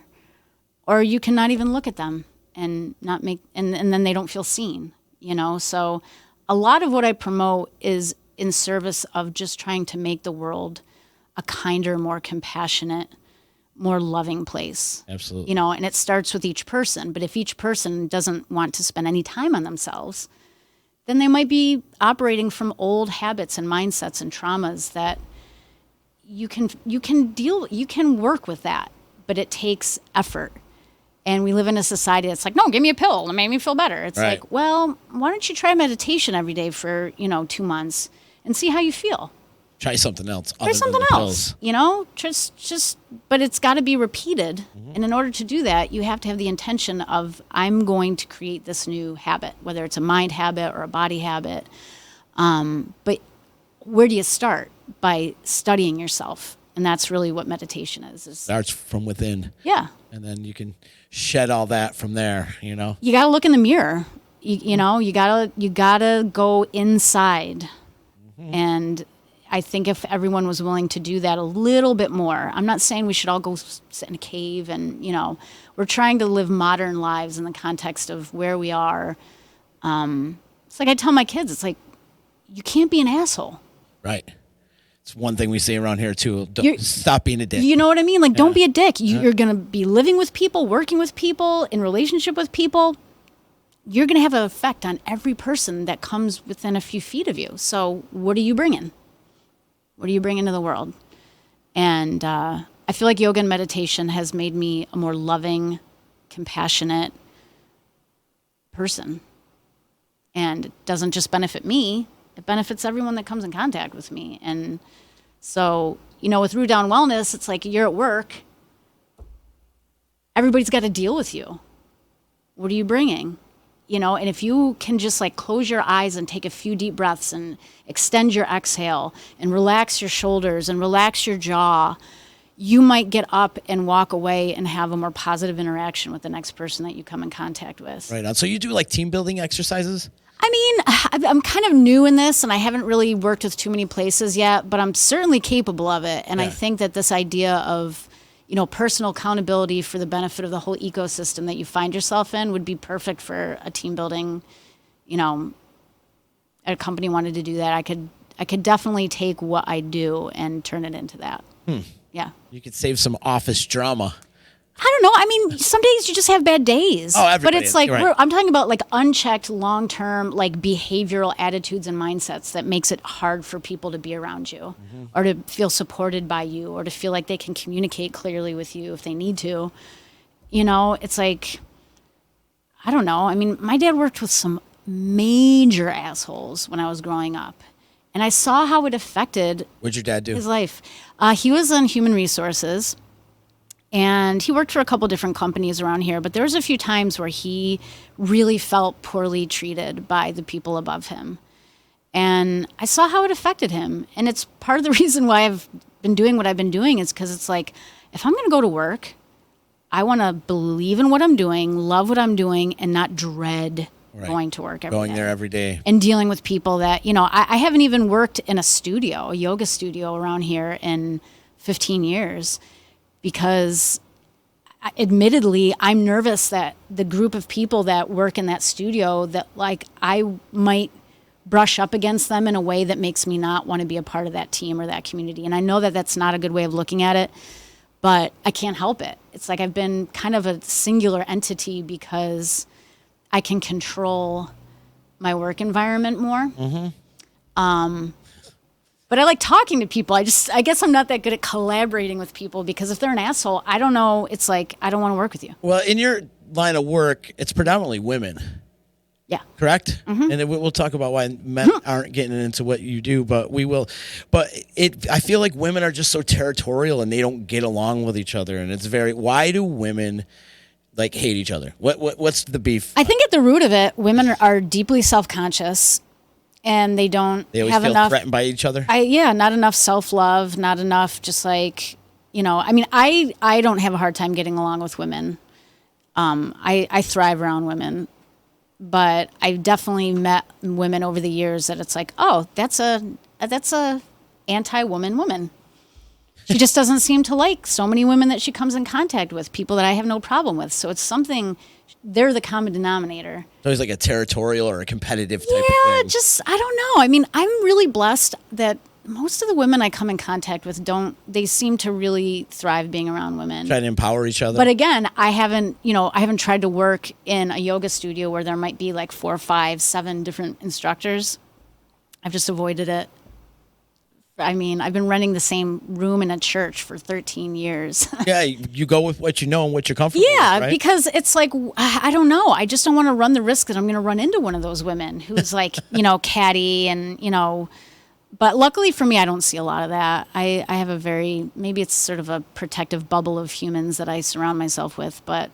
or you can not even look at them and not make, and then they don't feel seen, So a lot of what I promote is in service of just trying to make the world a kinder, more compassionate, more loving place. Absolutely. And it starts with each person. But if each person doesn't want to spend any time on themselves, then they might be operating from old habits and mindsets and traumas that you can work with that, but it takes effort. And we live in a society that's like, no, give me a pill. It made me feel better. It's right. Like, well, why don't you try meditation every day for, 2 months and see how you feel? Try something else. Try something else, just, but it's got to be repeated. Mm-hmm. And in order to do that, you have to have the intention of, I'm going to create this new habit, whether it's a mind habit or a body habit. But where do you start? By studying yourself. And that's really what meditation is. Starts from within. Yeah. And then you can shed all that from there, You got to look in the mirror. You know, you gotta go inside. And I think if everyone was willing to do that a little bit more, I'm not saying we should all go sit in a cave and, you know, we're trying to live modern lives in the context of where we are. It's like I tell my kids, it's like, you can't be an asshole. Right. It's one thing we say around here too. Don't stop being a dick. You know what I mean? Like, don't be a dick. You're going to be living with people, working with people, in relationship with people. You're going to have an effect on every person that comes within a few feet of you. So what are you bringing? What are you bringing to the world? And I feel like yoga and meditation has made me a more loving, compassionate person. And it doesn't just benefit me, it benefits everyone that comes in contact with me. And so, you know, with Root Down Wellness, it's like you're at work, everybody's got to deal with you. What are you bringing? You know, and if you can just like close your eyes and take a few deep breaths and extend your exhale and relax your shoulders and relax your jaw, you might get up and walk away and have a more positive interaction with the next person that you come in contact with. Right on. So you do like team building exercises? I mean, I'm kind of new in this and I haven't really worked with too many places yet, but I'm certainly capable of it. And I think that this idea of, you know, personal accountability for the benefit of the whole ecosystem that you find yourself in would be perfect for a team building. You know, a company wanted to do that. I could definitely take what I do and turn it into that. Yeah. You could save some office drama. I don't know. I mean, some days you just have bad days. Oh, everybody But it's is. like, You're right. I'm talking about like unchecked long-term, like behavioral attitudes and mindsets that makes it hard for people to be around you or to feel supported by you or to feel like they can communicate clearly with you if they need to. You know, it's like, I don't know. I mean, my dad worked with some major assholes when I was growing up. And I saw how it affected What'd your dad do? his life. He was in human resources. And he worked for a couple different companies around here, but there was a few times where he really felt poorly treated by the people above him. And I saw how it affected him. And it's part of the reason why I've been doing what I've been doing is because it's like, if I'm going to go to work, I want to believe in what I'm doing, love what I'm doing, and not dread going to work every day. Going there every day. And dealing with people that, you know, I haven't even worked in a studio, a yoga studio around here in 15 years. Because admittedly, I'm nervous that the group of people that work in that studio that like I might brush up against them in a way that makes me not want to be a part of that team or that community. And I know that that's not a good way of looking at it, but I can't help it. It's like I've been kind of a singular entity because I can control my work environment more. But I like talking to people. I guess I'm not that good at collaborating with people because if they're an asshole, I don't know. It's like, I don't want to work with you. Well, in your line of work, it's predominantly women. Yeah. Correct? And then we'll talk about why men aren't getting into what you do, but we will. But I feel like women are just so territorial and they don't get along with each other. And it's why do women like hate each other? What's the beef? I think at the root of it, women are deeply self-conscious. And they always have feel enough threatened by each other. Not enough self-love, not enough just like, you know, I mean, I don't have a hard time getting along with women. I thrive around women, but I've definitely met women over the years that it's like, oh, that's a anti-woman woman. She just doesn't seem to like so many women that she comes in contact with, people that I have no problem with. So it's something, they're the common denominator. It's always like a territorial or a competitive type of Yeah, thing. just, I don't know. I mean, I'm really blessed that most of the women I come in contact with they seem to really thrive being around women. Trying to empower each other. But again, I haven't tried to work in a yoga studio where there might be like 4, 5, 7 different instructors. I've just avoided it. I mean, I've been renting the same room in a church for 13 years. Yeah, you go with what you know and what you're comfortable with, right? Because it's like, I don't know. I just don't want to run the risk that I'm going to run into one of those women who's like, catty and, but luckily for me, I don't see a lot of that. I have maybe it's sort of a protective bubble of humans that I surround myself with, but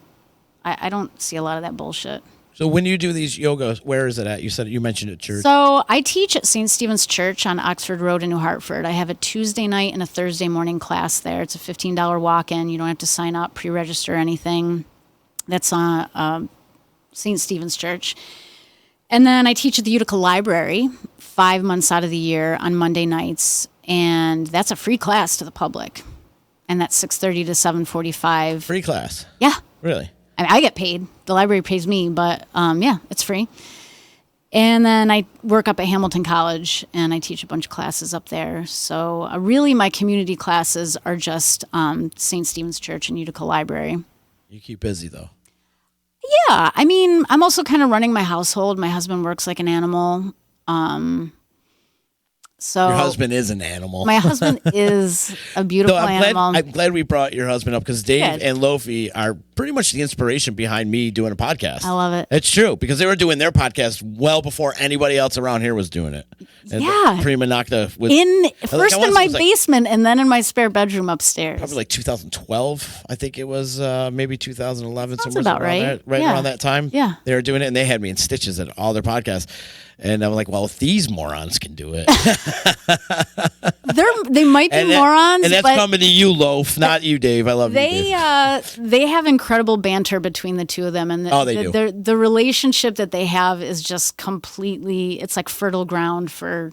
I don't see a lot of that bullshit. So when you do these yogas, where is it at? You mentioned it, church. So I teach at St. Stephen's Church on Oxford Road in New Hartford. I have a Tuesday night and a Thursday morning class there. It's a $15 walk-in. You don't have to sign up, pre-register, anything. That's on St. Stephen's Church. And then I teach at the Utica Library 5 months out of the year on Monday nights, and that's a free class to the public. And that's 6:30 to 7:45. Free class. Yeah. Really? I mean, I get paid. The library pays me, but yeah, it's free. And then I work up at Hamilton College, and I teach a bunch of classes up there. So really my community classes are just St. Stephen's Church and Utica Library. You keep busy, though. Yeah. I mean, I'm also kind of running my household. My husband works like an animal. So Your husband is an animal. My husband is a beautiful animal. I'm glad we brought your husband up because Dave Good. and Lofi are pretty much the inspiration behind me doing a podcast. I love it. It's true because they were doing their podcast well before anybody else around here was doing it. And Yeah. Prima Nocta was First in my basement and then in my spare bedroom upstairs. probably like 2012. I think it was maybe 2011. Sounds somewhere about around right. Right Yeah. around that time. Yeah. They were doing it and they had me in stitches at all their podcasts. And I'm like, well, if these morons can do it. They might be morons, and that's but coming to you, Loaf, not you, Dave. I love you, they Dave. they have incredible banter between the two of them, and They do. the relationship that they have is just completely. It's like fertile ground for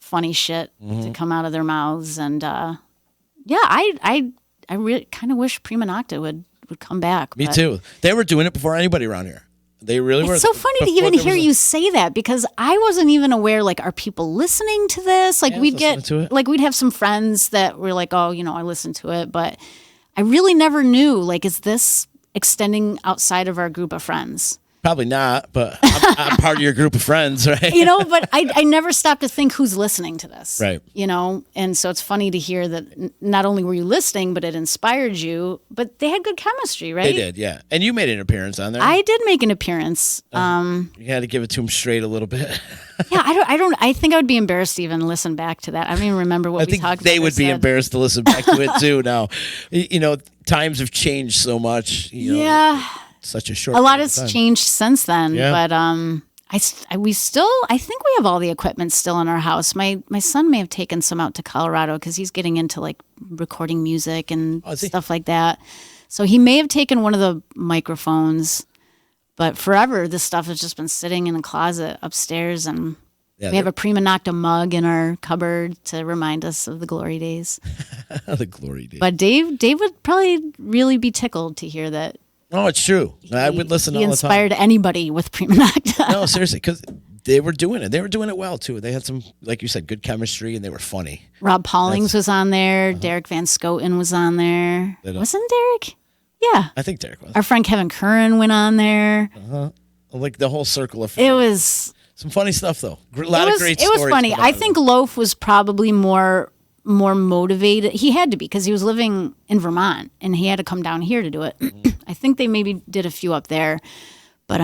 funny shit Mm-hmm. to come out of their mouths, and yeah, I really kind of wish Prima Nocta would come back. Me but- too. They were doing it before anybody around here. They really were. It's so funny to before even there hear was a- you say that because I wasn't even aware. Like, are people listening to this? Like, Yeah, we'd listening get to it. like we'd have some friends that were like, "Oh, I listened to it," but I really never knew. Like, is this extending outside of our group of friends? Probably not, but I'm part of your group of friends, right? But I never stopped to think who's listening to this. Right. And so it's funny to hear that not only were you listening, but it inspired you, but they had good chemistry, right? They did, yeah. And you made an appearance on there. I did make an appearance. You had to give it to them straight a little bit. Yeah, I think I would be embarrassed to even listen back to that. I don't even remember what I we think talked about. they would be said. embarrassed to listen back to it too. Now, times have changed so much. Yeah, Such a short. a lot period of has time. changed since then. Yeah. But I think we have all the equipment still in our house. My son may have taken some out to Colorado because he's getting into like recording music and is he? stuff like that. So he may have taken one of the microphones. But forever, this stuff has just been sitting in a closet upstairs, and Yeah, we have a Prima Nocta mug in our cupboard to remind us of the glory days. the glory days. But Dave would probably really be tickled to hear that Oh, it's true. I would listen he all the time. inspired anybody with Prima Nocta. No, seriously, because they were doing it. They were doing it well too. They had some, like you said, good chemistry, and they were funny. Rob Paulings was on there. Derek Van Schoten was on there. Wasn't Derek? Yeah. I think Derek was. Our friend Kevin Curran went on there. Like the whole circle of. It was some funny stuff though. A lot of great it stories. was funny. come out I of think it. Loaf was probably more motivated. He had to be because he was living in Vermont and he had to come down here to do it. I think they maybe did a few up there, but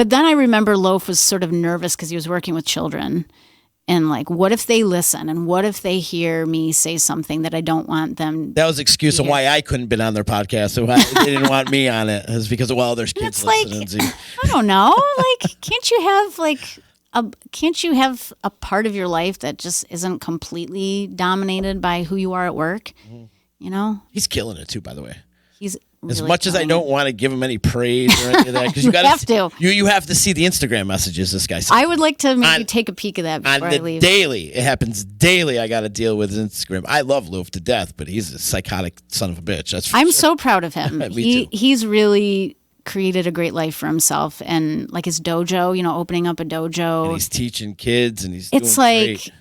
then I remember Loaf was sort of nervous because he was working with children. And like, what if they listen? And what if they hear me say something that I don't want them? That was excuse of why I couldn't been on their podcast. So they didn't want me on it. It was because there's kids It's like, listening. I don't know. Like, can't you have a part of your life that just isn't completely dominated by who you are at work? He's killing it too, by the way. He's As really much as I killing don't it. want to give him any praise or any of that, because you got have to. You have to see the Instagram messages this guy sends. I would like to maybe On- take a peek of that on before I the leave. daily. It happens daily. I got to deal with Instagram. I love Loof to death, but he's a psychotic son of a bitch. That's for I'm sure. so proud of him. Me too. He's really created a great life for himself, and like his dojo, opening up a dojo. And he's teaching kids, and he's It's doing like great.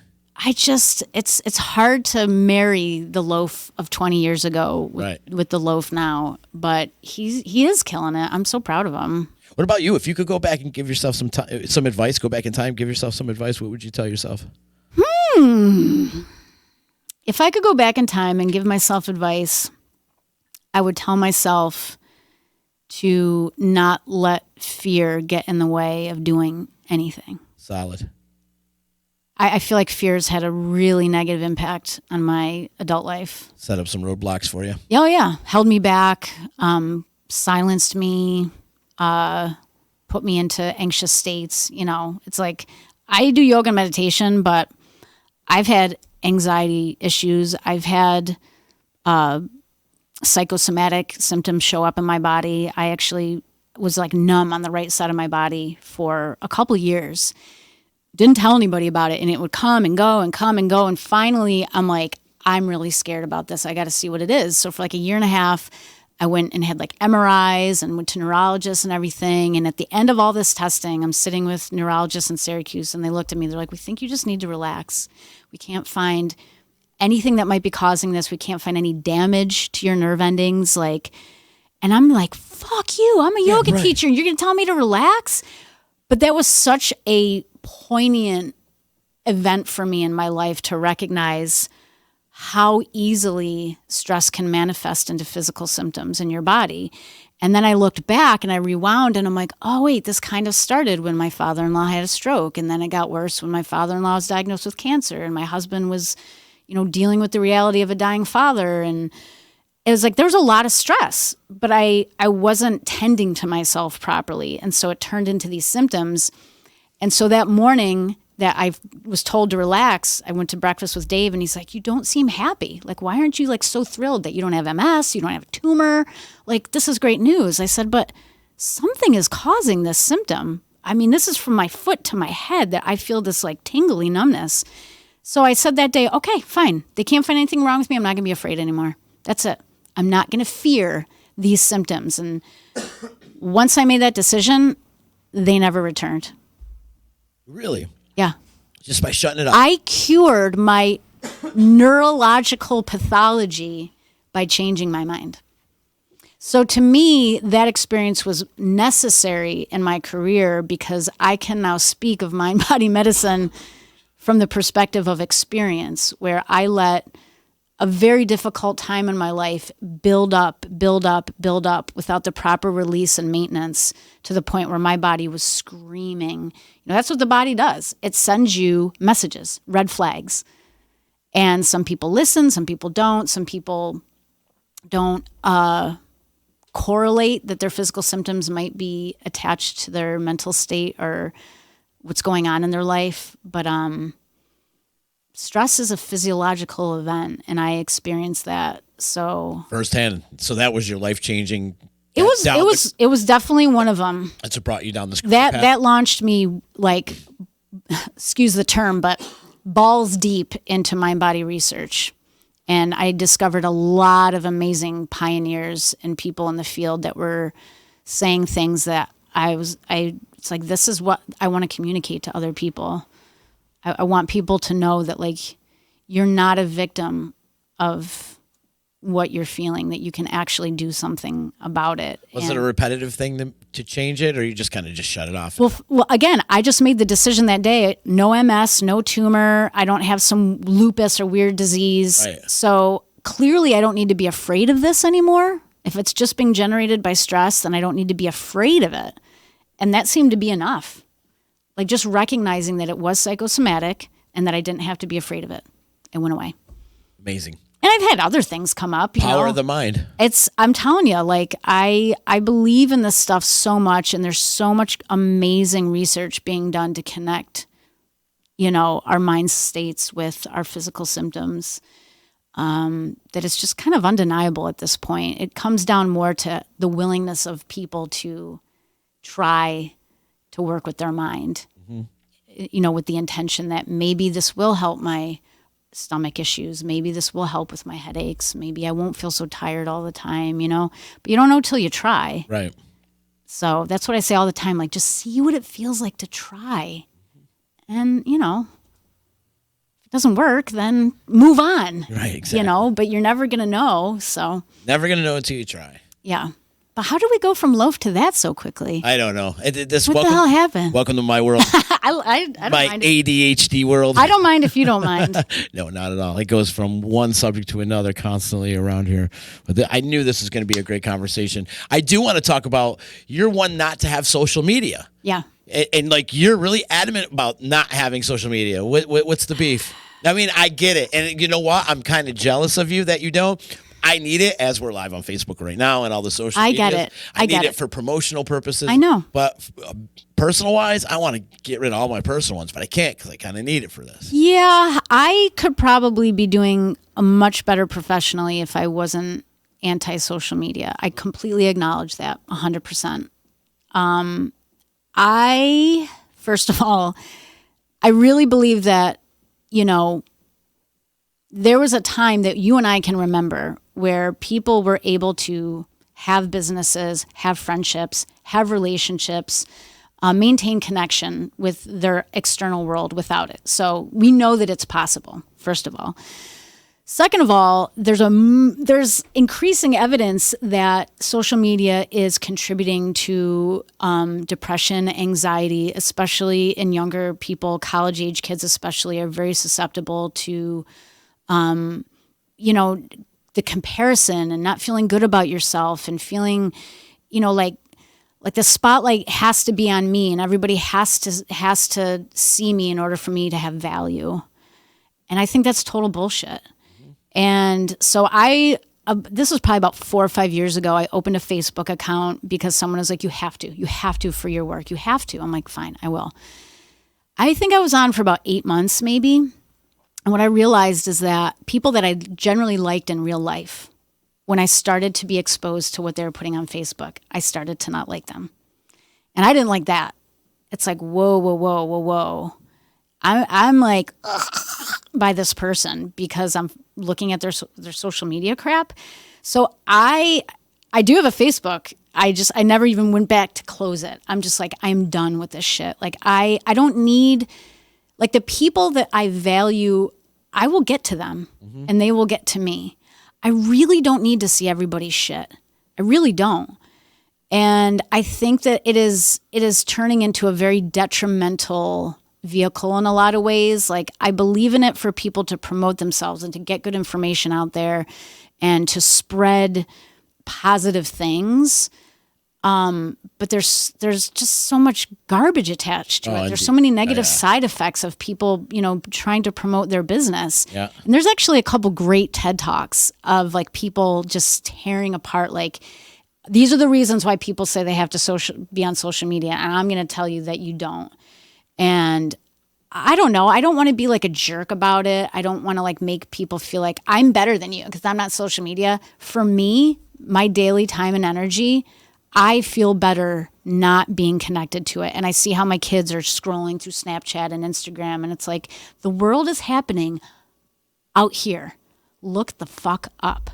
it's hard to marry the Loaf of 20 years ago Right. with the Loaf now, but he is killing it. I'm so proud of him. What about you? If you could go back and give yourself some advice, go back in time, give yourself some advice. What would you tell yourself? If I could go back in time and give myself advice, I would tell myself to not let fear get in the way of doing anything. Solid. I feel like fear's had a really negative impact on my adult life. Set up some roadblocks for you. Oh, yeah. Held me back, silenced me, put me into anxious states. It's like I do yoga and meditation, but I've had anxiety issues. I've had psychosomatic symptoms show up in my body. I actually was like numb on the right side of my body for a couple years. Didn't tell anybody about it, and it would come and go and come and go. And finally, I'm like, I'm really scared about this. I got to see what it is. So for like a year and a half, I went and had like MRIs and went to neurologists and everything. And at the end of all this testing, I'm sitting with neurologists in Syracuse, and they looked at me. They're like, we think you just need to relax. We can't find anything that might be causing this. We can't find any damage to your nerve endings. Like, and I'm like, fuck you. I'm a yoga teacher, and you're going to tell me to relax? But that was such a poignant event for me in my life to recognize how easily stress can manifest into physical symptoms in your body. And then I looked back and I rewound, and I'm like, oh, wait, this kind of started when my father-in-law had a stroke. And then it got worse when my father-in-law was diagnosed with cancer, and my husband was, dealing with the reality of a dying father. And it was like, there was a lot of stress, but I wasn't tending to myself properly. And so it turned into these symptoms. And so that morning that I was told to relax, I went to breakfast with Dave, and he's like, you don't seem happy. Like, why aren't you like so thrilled that you don't have MS, you don't have a tumor? Like, this is great news. I said, but something is causing this symptom. I mean, this is from my foot to my head that I feel this like tingly numbness. So I said that day, okay, fine. They can't find anything wrong with me. I'm not going to be afraid anymore. That's it. I'm not going to fear these symptoms. And once I made that decision, they never returned. Really? Yeah. Just by shutting it up. I cured my neurological pathology by changing my mind. So to me, that experience was necessary in my career because I can now speak of mind-body medicine from the perspective of experience, where I let a very difficult time in my life build up without the proper release and maintenance to the point where my body was screaming. That's what the body does. It sends you messages, red flags. And some people listen, some people don't. Some people don't correlate that their physical symptoms might be attached to their mental state or what's going on in their life. But stress is a physiological event, and I experienced that. So firsthand. So that was your life-changing. It was definitely one of them. That's what brought you down this path. That launched me, like, excuse the term, but balls deep into mind-body research. And I discovered a lot of amazing pioneers and people in the field that were saying things that it's like, this is what I want to communicate to other people. I want people to know that, like, you're not a victim of what you're feeling, that you can actually do something about it. Was it a repetitive thing to change it, or you just kind of just shut it off? Well, again, I just made the decision that day, no MS, no tumor. I don't have some lupus or weird disease. Right. So clearly I don't need to be afraid of this anymore. If it's just being generated by stress, then I don't need to be afraid of it. And that seemed to be enough. Like, just recognizing that it was psychosomatic and that I didn't have to be afraid of it. It went away. Amazing. And I've had other things come up. Power of the mind. I'm telling you, like, I believe in this stuff so much, and there's so much amazing research being done to connect, our mind states with our physical symptoms, that it's just kind of undeniable at this point. It comes down more to the willingness of people to try to work with their mind, with the intention that maybe this will help my stomach issues. Maybe this will help with my headaches. Maybe I won't feel so tired all the time, but you don't know till you try. Right. So that's what I say all the time. Like, just see what it feels like to try. And, if it doesn't work, then move on. Right. Exactly. But you're never going to know. So never going to know until you try. Yeah. But how do we go from loaf to that so quickly? I don't know. What the hell happened? Welcome to my world. I don't my mind. ADHD world. I don't mind if you don't mind. No, not at all. It goes from one subject to another constantly around here. But I knew this was going to be a great conversation. I do want to talk about, you're one not to have social media. Yeah. And like, you're really adamant about not having social media. What's the beef? I mean, I get it. And you know what? I'm kind of jealous of you that you don't. I need it, as we're live on Facebook right now and all the social media. I get it. I need it for promotional purposes. I know. But personal-wise, I want to get rid of all my personal ones, but I can't because I kind of need it for this. Yeah, I could probably be doing a much better professionally if I wasn't anti-social media. I completely acknowledge that, 100%. First of all, I really believe that, there was a time that you and I can remember where people were able to have businesses, have friendships, have relationships, maintain connection with their external world without it. So we know that it's possible, first of all. Second of all, there's increasing evidence that social media is contributing to depression, anxiety, especially in younger people. College-age kids especially are very susceptible to, the comparison and not feeling good about yourself and feeling, like the spotlight has to be on me and everybody has to see me in order for me to have value. And I think that's total bullshit. And so this was probably about 4 or 5 years ago. I opened a Facebook account because someone was like, you have to for your work. You have to. I'm like, fine, I will. I think I was on for about 8 months maybe. And what I realized is that people that I generally liked in real life, when I started to be exposed to what they were putting on Facebook, I started to not like them. And I didn't like that. It's like, whoa. I'm like, ugh, by this person because I'm looking at their social media crap. So I do have a Facebook. I never even went back to close it. I'm just like, I'm done with this shit. Like I don't need, like the people that I value, I will get to them and they will get to me. I really don't need to see everybody's shit. I really don't. And I think that it is turning into a very detrimental vehicle in a lot of ways. Like I believe in it for people to promote themselves and to get good information out there and to spread positive things. But there's just so much garbage attached to it. There's so many negative side effects of people, trying to promote their business. Yeah. And there's actually a couple great TED Talks of like people just tearing apart, like, these are the reasons why people say they have to be on social media. And I'm going to tell you that you don't. And I don't know. I don't want to be like a jerk about it. I don't want to like make people feel like I'm better than you because I'm not social media. For me, my daily time and energy, I feel better not being connected to it. And I see how my kids are scrolling through Snapchat and Instagram. And it's like, the world is happening out here. Look the fuck up.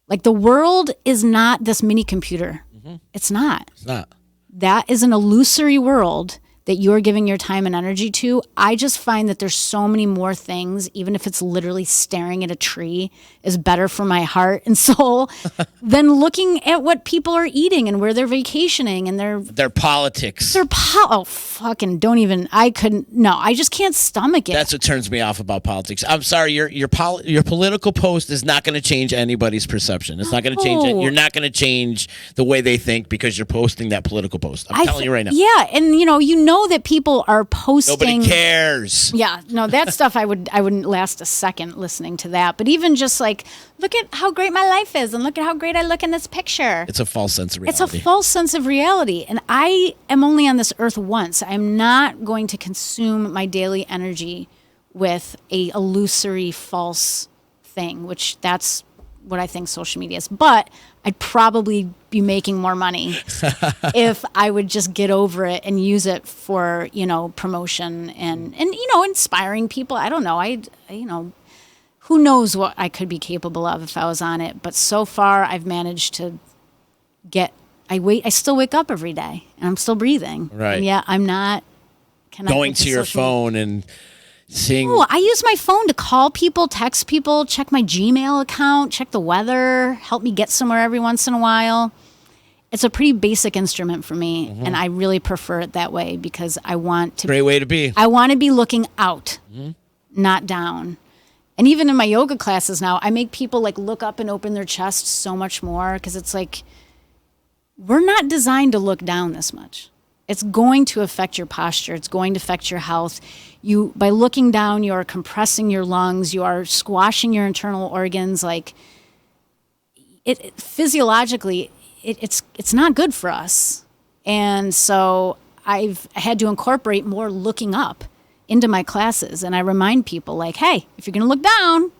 Like the world is not this mini computer. Mm-hmm. It's not. It's not. That is an illusory world that you're giving your time and energy to. I just find that there's so many more things, even if it's literally staring at a tree, is better for my heart and soul than looking at what people are eating and where they're vacationing and their politics. I just can't stomach it. That's what turns me off about politics. I'm sorry, your political post is not going to change anybody's perception. It's not going to change it. You're not going to change the way they think because you're posting that political post. I'm telling you right now. Yeah, and you know that people are posting. Nobody cares. Yeah, no, that stuff I wouldn't last a second listening to that. But even just like, look at how great my life is, and look at how great I look in this picture. It's a false sense of reality. It's a false sense of reality, and I am only on this earth once. I'm not going to consume my daily energy with a illusory false thing, which that's what I think social media is. But I'd probably be making more money if I would just get over it and use it for, promotion and inspiring people. I don't know. Who knows what I could be capable of if I was on it. But so far I've managed to I still wake up every day and I'm still breathing. Right. And yeah, I'm not going to your phone and seeing. Oh, I use my phone to call people, text people, check my Gmail account, check the weather, help me get somewhere every once in a while. It's a pretty basic instrument for me, and I really prefer it that way because I want to. Great way to be. I want to be looking out, not down. And even in my yoga classes now, I make people like look up and open their chest so much more because it's like, we're not designed to look down this much. It's going to affect your posture. It's going to affect your health. By looking down, you are compressing your lungs. You are squashing your internal organs. Like physiologically, it's not good for us. And so I've had to incorporate more looking up into my classes. And I remind people like, hey, if you're going to look down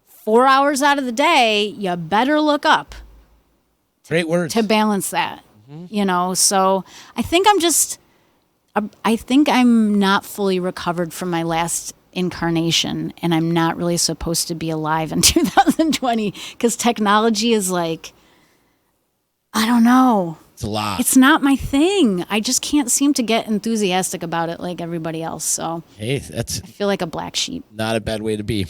4 hours out of the day, you better look up. Great words. To balance that. So I think I'm not fully recovered from my last incarnation, and I'm not really supposed to be alive in 2020 because technology is like, I don't know. It's a lot. It's not my thing. I just can't seem to get enthusiastic about it like everybody else. So Hey, that's I feel like a black sheep. not a bad way to be.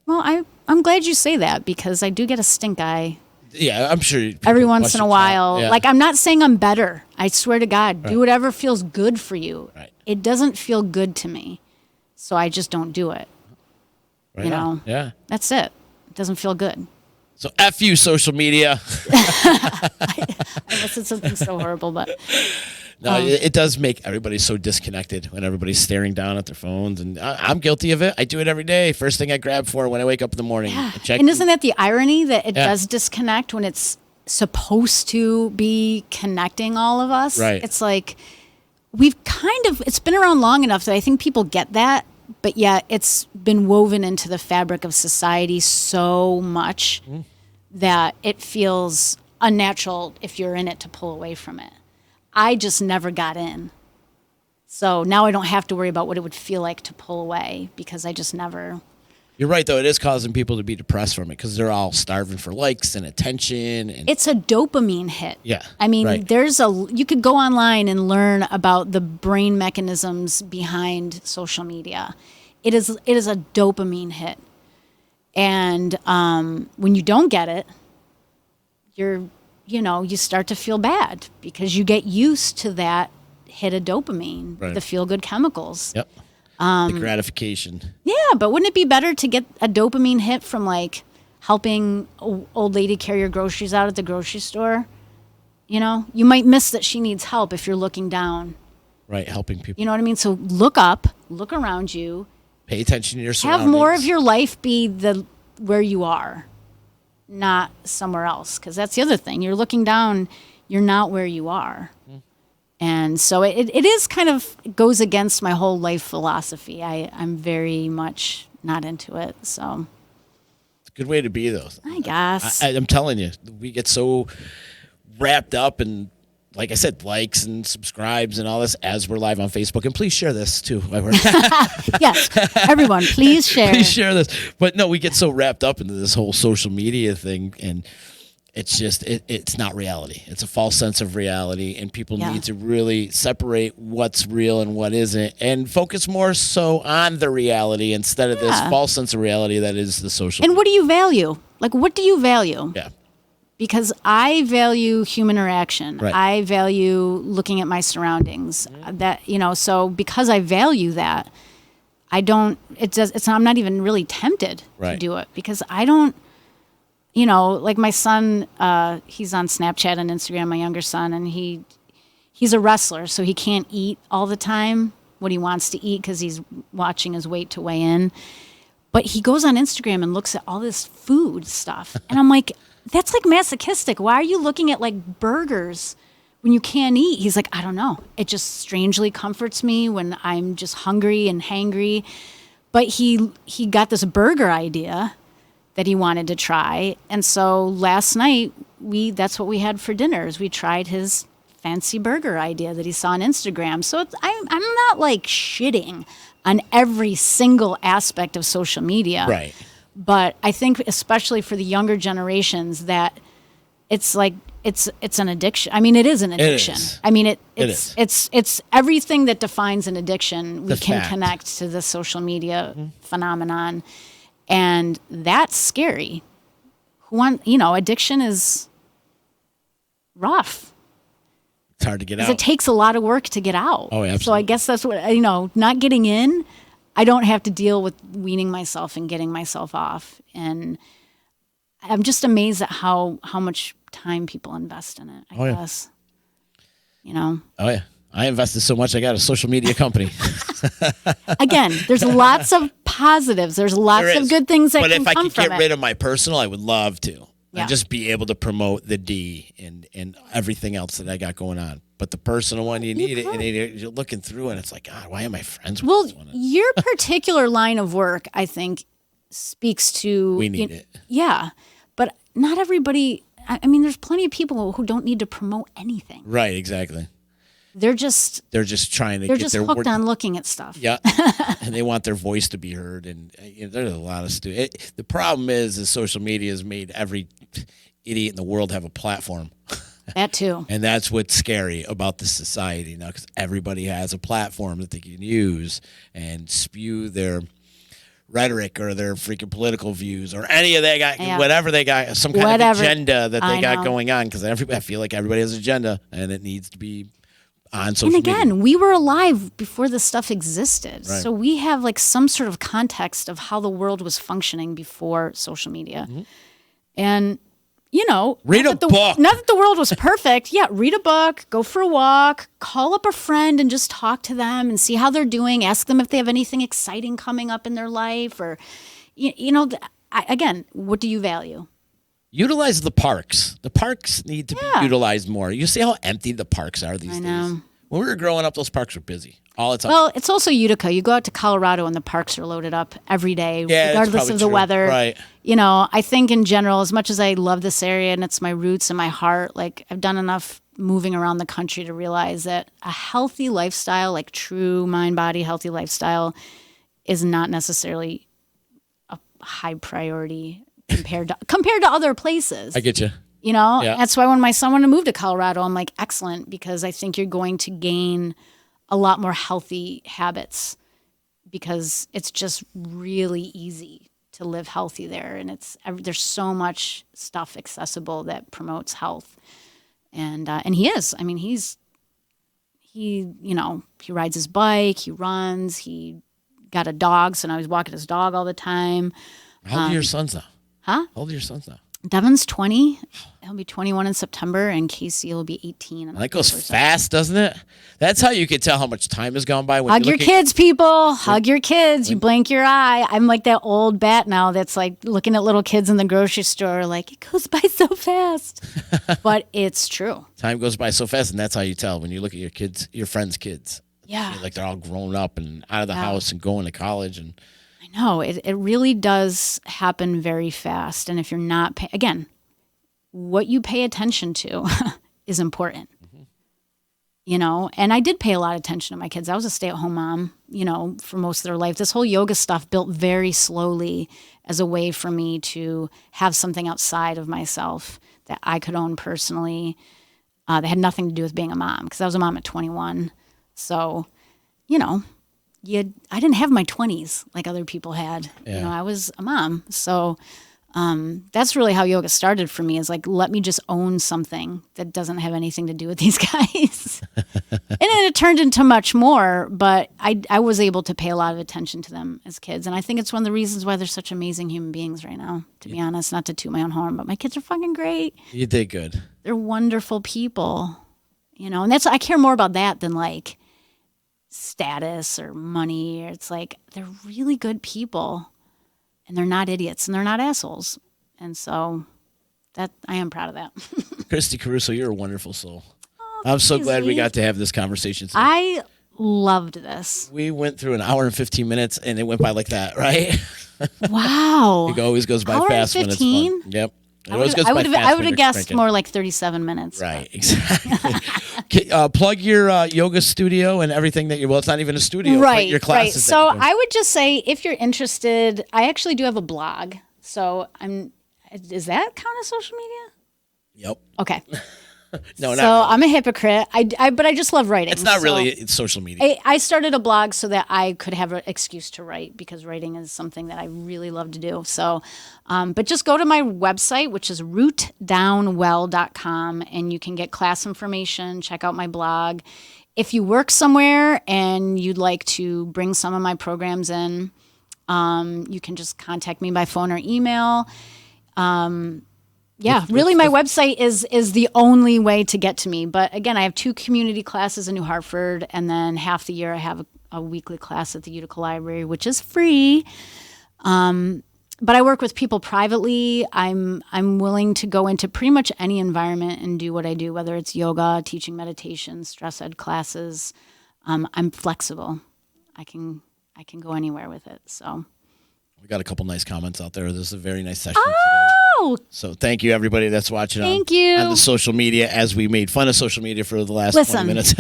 Well, I'm glad you say that because I do get a stink eye Yeah, I'm sure. every once in a while. Yeah. Like, I'm not saying I'm better. I swear to God, do whatever feels good for you. Right. It doesn't feel good to me, so I just don't do it. Right on. Yeah. That's it. It doesn't feel good. So F you, social media. Unless it's something so horrible, but No, it does make everybody so disconnected when everybody's staring down at their phones, and I'm guilty of it. I do it every day. First thing I grab for when I wake up in the morning. yeah. I check. And isn't that the irony that it Yeah. does disconnect when it's supposed to be connecting all of us? Right. It's like it's been around long enough that I think people get that, but yet it's been woven into the fabric of society so much that it feels unnatural if you're in it to pull away from it. I just never got in. So now I don't have to worry about what it would feel like to pull away because I just never. You're right, though. It is causing people to be depressed from it because they're all starving for likes and attention. And It's a dopamine hit. Yeah, I mean, right. you could go online and learn about the brain mechanisms behind social media. It is a dopamine hit. And when you don't get it, you start to feel bad because you get used to that hit of dopamine, Right. the feel-good chemicals. Yep. The gratification. Yeah, but wouldn't it be better to get a dopamine hit from like helping an old lady carry your groceries out at the grocery store? You might miss that she needs help if you're looking down. Right, helping people. You know what I mean? So look up, look around you, Pay attention to your surroundings. have more of your life be where you are, not somewhere else. Because that's the other thing. You're looking down, you're not where you are. And so it is kind of goes against my whole life philosophy. I'm very much not into it. So It's a good way to be, though. I guess. I'm telling you, we get so wrapped up in, like I said, likes and subscribes and all this as we're live on Facebook. And please share this, too. Yes, everyone, please share. Please share this. But no, we get so wrapped up into this whole social media thing, and it's just it's not reality. It's a false sense of reality, and people Yeah. need to really separate what's real and what isn't, and focus more so on the reality instead of this Yeah. false sense of reality that is the social. And what do you value? Like, what do you value? Yeah, Because I value human interaction. Right. I value looking at my surroundings. So because I value that, I'm not even really tempted to Right. do it because I don't, like my son, he's on Snapchat and Instagram, my younger son, and he's a wrestler, so he can't eat all the time what he wants to eat because he's watching his weight to weigh in. But he goes on Instagram and looks at all this food stuff. And I'm like, that's like masochistic. Why are you looking at like burgers when you can't eat? He's like, I don't know. It just strangely comforts me when I'm just hungry and hangry. But he got this burger idea that he wanted to try. And so last night, that's what we had for dinners. We tried his fancy burger idea that he saw on Instagram. So I'm not like shitting on every single aspect of social media. right. But I think especially for the younger generations that it's like it's an addiction. I mean, it is an addiction. is. I mean, It is. it's everything that defines an addiction. We The can fact. connect to the social media phenomenon, and that's scary. Addiction is rough. It's hard to get Because out. it takes a lot of work to get out. Oh, absolutely. So I guess that's what, not getting in, I don't have to deal with weaning myself and getting myself off. And I'm just amazed at how much time people invest in it, I yeah. guess. Oh yeah, I invested so much. I got a social media company. Again, there's lots of positives. There's lots There of is. good things that But can if I come could from get it. rid of my personal, I would love to. Yeah. And just be able to promote the D and everything else that I got going on. But the personal one, you need it. And you're looking through and it's like, God, why am I friends with Well, this one? your particular line of work, I think, speaks to... We need it. Yeah. But not everybody... I mean, there's plenty of people who don't need to promote anything. Right, exactly. They're just trying to they're get just their hooked on looking at stuff. Yeah, and they want their voice to be heard, and there's a lot of the problem is social media has made every idiot in the world have a platform. That too. And that's what's scary about the society now, because everybody has a platform that they can use and spew their rhetoric or their freaking political views or any of that guy, whatever they got, some kind of agenda that they got going on. Because I feel like everybody has an agenda, and it needs to be on social media. And again, we were alive before this stuff existed. Right. So we have like some sort of context of how the world was functioning before social media. Mm-hmm. And, read a book. Not that the world was perfect. Yeah, read a book, go for a walk, call up a friend and just talk to them and see how they're doing. Ask them if they have anything exciting coming up in their life or, again, what do you value? Utilize the parks. The parks need to be utilized more. You see how empty the parks are these days? When we were growing up, those parks were busy all the time. Well, it's also Utica. You go out to Colorado and the parks are loaded up every day, regardless of the weather. Right. I think in general, as much as I love this area and it's my roots and my heart, like I've done enough moving around the country to realize that a healthy lifestyle, like true mind, body, healthy lifestyle, is not necessarily a high priority compared to other places. I get you. That's why when my son wanted to move to Colorado, I'm like, excellent, because I think you're going to gain a lot more healthy habits because it's just really easy to live healthy there. And there's so much stuff accessible that promotes health. And he is. I mean, he rides his bike, he runs, he got a dog. So now he's walking his dog all the time. How old are your sons now? Huh? How old are your sons now? Devin's 20. He'll be 21 in September, and Casey will be 18. That goes fast, doesn't it? That's how you can tell how much time has gone by. When Hug your kids, people. Hug your kids. You blink your eye. I'm like that old bat now that's like looking at little kids in the grocery store like, it goes by so fast. But it's true. Time goes by so fast, and that's how you tell when you look at your kids, your friends' kids. Yeah. Like they're all grown up and out of the house and going to college. And no, it really does happen very fast. And if you're not, again, what you pay attention to is important. Mm-hmm. And I did pay a lot of attention to my kids. I was a stay-at-home mom, for most of their life. This whole yoga stuff built very slowly as a way for me to have something outside of myself that I could own personally that had nothing to do with being a mom, because I was a mom at 21. So, I didn't have my 20s like other people had. Yeah. I was a mom. So that's really how yoga started for me, is like, let me just own something that doesn't have anything to do with these guys. And then it turned into much more, but I was able to pay a lot of attention to them as kids. And I think it's one of the reasons why they're such amazing human beings right now, to be honest, not to toot my own horn, but my kids are fucking great. You did good. They're wonderful people, and I care more about that than like status or money. It's like, they're really good people and they're not idiots and they're not assholes. And so that I am proud of that. Kristy Caruso, you're a wonderful soul. Oh, I'm so glad we got to have this conversation today. I loved this. We went through an hour and 15 minutes and it went by like that, right? Wow. It always goes by hour fast and 15? when it's fun. Yep. I would have guessed more like 37 minutes. Right, exactly. Plug your yoga studio and everything it's not even a studio. Right, your classes. Right. So I would just say, if you're interested, I actually do have a blog. So does that count as social media? Yep. Okay. No, so not really. I'm a hypocrite. But I just love writing. It's not really it's social media. I started a blog so that I could have an excuse to write, because writing is something that I really love to do. So, but just go to my website, which is rootdownwell.com, and you can get class information, check out my blog. If you work somewhere and you'd like to bring some of my programs in, you can just contact me by phone or email. Yeah, really, my website is the only way to get to me. But again, I have 2 community classes in New Hartford, and then half the year I have a weekly class at the Utica Library, which is free. But I work with people privately. I'm willing to go into pretty much any environment and do what I do, whether it's yoga, teaching meditation, stress ed classes. I'm flexible. I can go anywhere with it. So we got a couple nice comments out there. This is a very nice session today. Oh, Wow. So thank you, everybody that's watching Thank you. on the social media, as we made fun of social media for the last 20 minutes.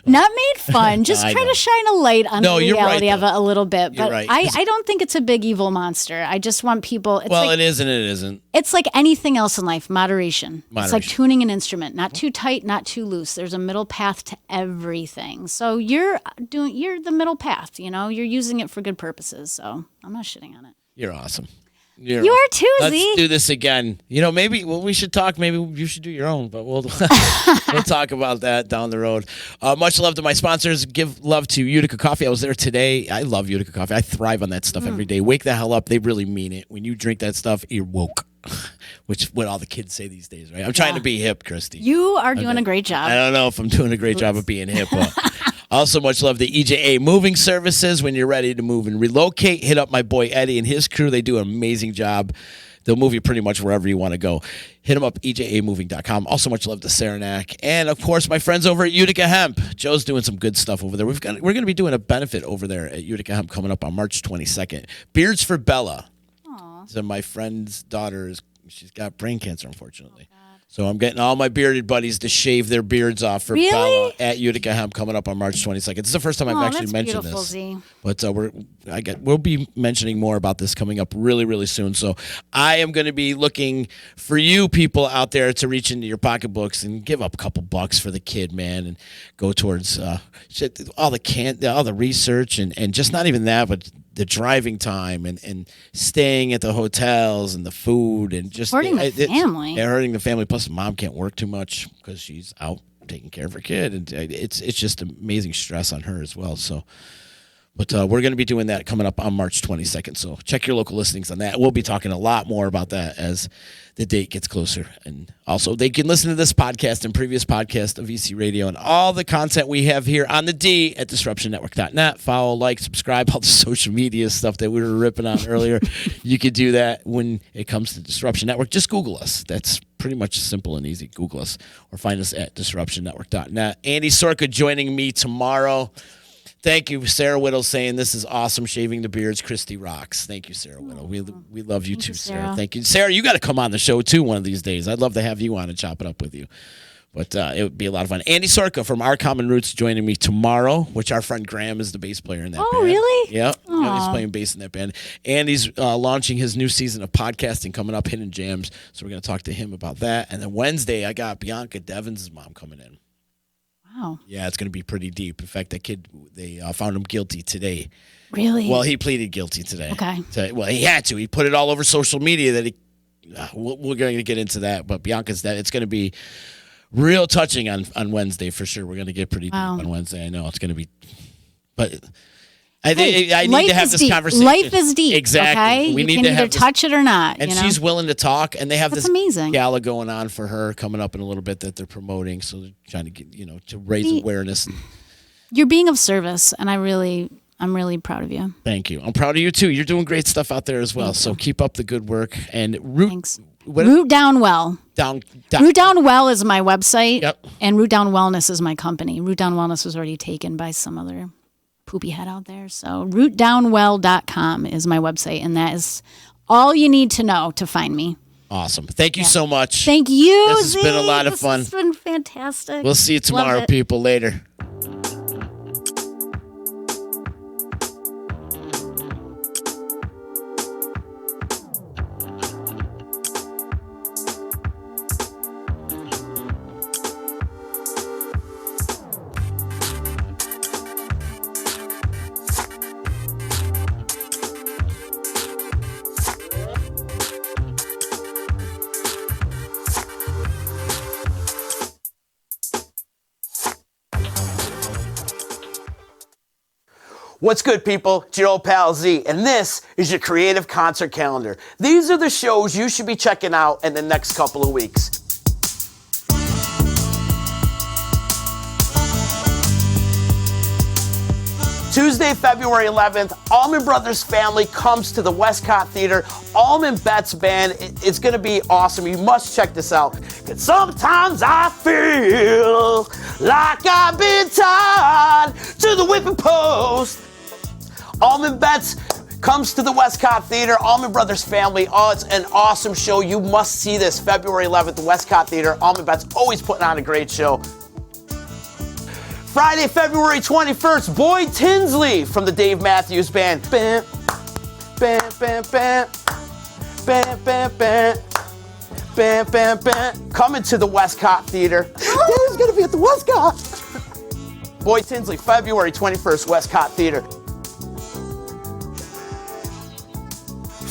Not made fun. Just I try know. to shine a light on No, the you're right, reality of though. it a little bit. You're But right. I don't think it's a big evil monster. I just want people. It's Well, like, it is and it isn't. It's like anything else in life, moderation. It's like Moderation. tuning an instrument, not too tight, not too loose. There's a middle path to everything. So you're the middle path, you're using it for good purposes. So I'm not shitting on it. You're awesome. You are too, Let's Z. do this again. Maybe we should talk. Maybe you should do your own, but we'll talk about that down the road. Much love to my sponsors. Give love to Utica Coffee. I was there today. I love Utica Coffee. I thrive on that stuff every day. Wake the hell up. They really mean it. When you drink that stuff, you're woke, which is what all the kids say these days, right? I'm trying to be hip, Kristy. You are doing a great job. I don't know if I'm doing a great job of being hip, but also much love to EJA Moving Services. When you're ready to move and relocate, hit up my boy Eddie and his crew. They do an amazing job. They'll move you pretty much wherever you want to go. Hit them up, ejamoving.com. Also much love to Saranac. And, of course, my friends over at Utica Hemp. Joe's doing some good stuff over there. We're going to be doing a benefit over there at Utica Hemp coming up on March 22nd. Beards for Bella. Aww. So my friend's daughter, she's got brain cancer, unfortunately. So I'm getting all my bearded buddies to shave their beards off for Bella at Utica Hemp coming up on March 22nd. It's the first time I've actually mentioned this. Z. But we'll be mentioning more about this coming up really, really soon. So I am going to be looking for you people out there to reach into your pocketbooks and give up a couple bucks for the kid, man, and go towards all the research and just not even that, but the driving time and staying at the hotels and the food and just hurting the family. Hurting the family. Plus, mom can't work too much because she's out taking care of her kid, and it's just amazing stress on her as well. So, but we're going to be doing that coming up on March 22nd. So check your local listings on that. We'll be talking a lot more about that as the date gets closer. And also, they can listen to this podcast and previous podcast of EC Radio and all the content we have here on the D at disruptionnetwork.net. Follow, like, subscribe, all the social media stuff that we were ripping on earlier. You could do that when it comes to Disruption Network. Just Google us. That's pretty much simple and easy. Google us or find us at disruptionnetwork.net. Andy Sorka joining me tomorrow. Thank you, Sarah Whittle, saying this is awesome, shaving the beards. Kristy rocks. Thank you, Sarah Whittle. We love you too, Sarah. Thank you. Sarah, you got to come on the show too one of these days. I'd love to have you on and chop it up with you. But it would be a lot of fun. Andy Sorka from Our Common Roots joining me tomorrow, which our friend Graham is the bass player in that band. Oh, really? Yeah, he's playing bass in that band. Andy's launching his new season of podcasting coming up, Hidden Jams. So we're going to talk to him about that. And then Wednesday, I got Bianca Devins' mom coming in. Wow. Yeah, it's going to be pretty deep. In fact, that kid, they found him guilty today. Really? Well, he pleaded guilty today. Okay. Well, he had to. He put it all over social media that he. We're going to get into that, but Bianca's that it's going to be real touching on Wednesday for sure. We're going to get pretty deep on Wednesday. I know it's going to be, but I think I need to have this conversation. Life is deep. Exactly. Okay? We need can to either have touch it or not. And she's willing to talk. And they have That's this amazing. gala going on for her coming up in a little bit that they're promoting. So they're trying to get to raise awareness. You're being of service, and I'm really proud of you. Thank you. I'm proud of you too. You're doing great stuff out there as well. So keep up the good work and Thanks. Root Down Well. Root Down Well is my website. Yep. And Root Down Wellness is my company. Root Down Wellness was already taken by some other poopy head out there. So rootdownwell.com is my website, and that is all you need to know to find me. Awesome. Thank you so much. Thank you, This has been a lot of fun. This has been fantastic. We'll see you tomorrow, people. Later. What's good, people? It's your old pal Z, and this is your creative concert calendar. These are the shows you should be checking out in the next couple of weeks. Tuesday, February 11th, Allman Brothers Family comes to the Westcott Theater. Allman Betts Band. It's going to be awesome. You must check this out. 'Cause sometimes I feel like I've been tied to the whipping post. Allman Betts comes to the Westcott Theater. Allman Brothers Family. Oh, it's an awesome show. You must see this February 11th, the Westcott Theater. Allman Betts always putting on a great show. Friday, February 21st, Boyd Tinsley from the Dave Matthews Band. Bam, bam, bam, bam, bam, bam, bam, bam, bam, bam. Coming to the Westcott Theater. Dave's gonna be at the Westcott. Boyd Tinsley, February 21st, Westcott Theater.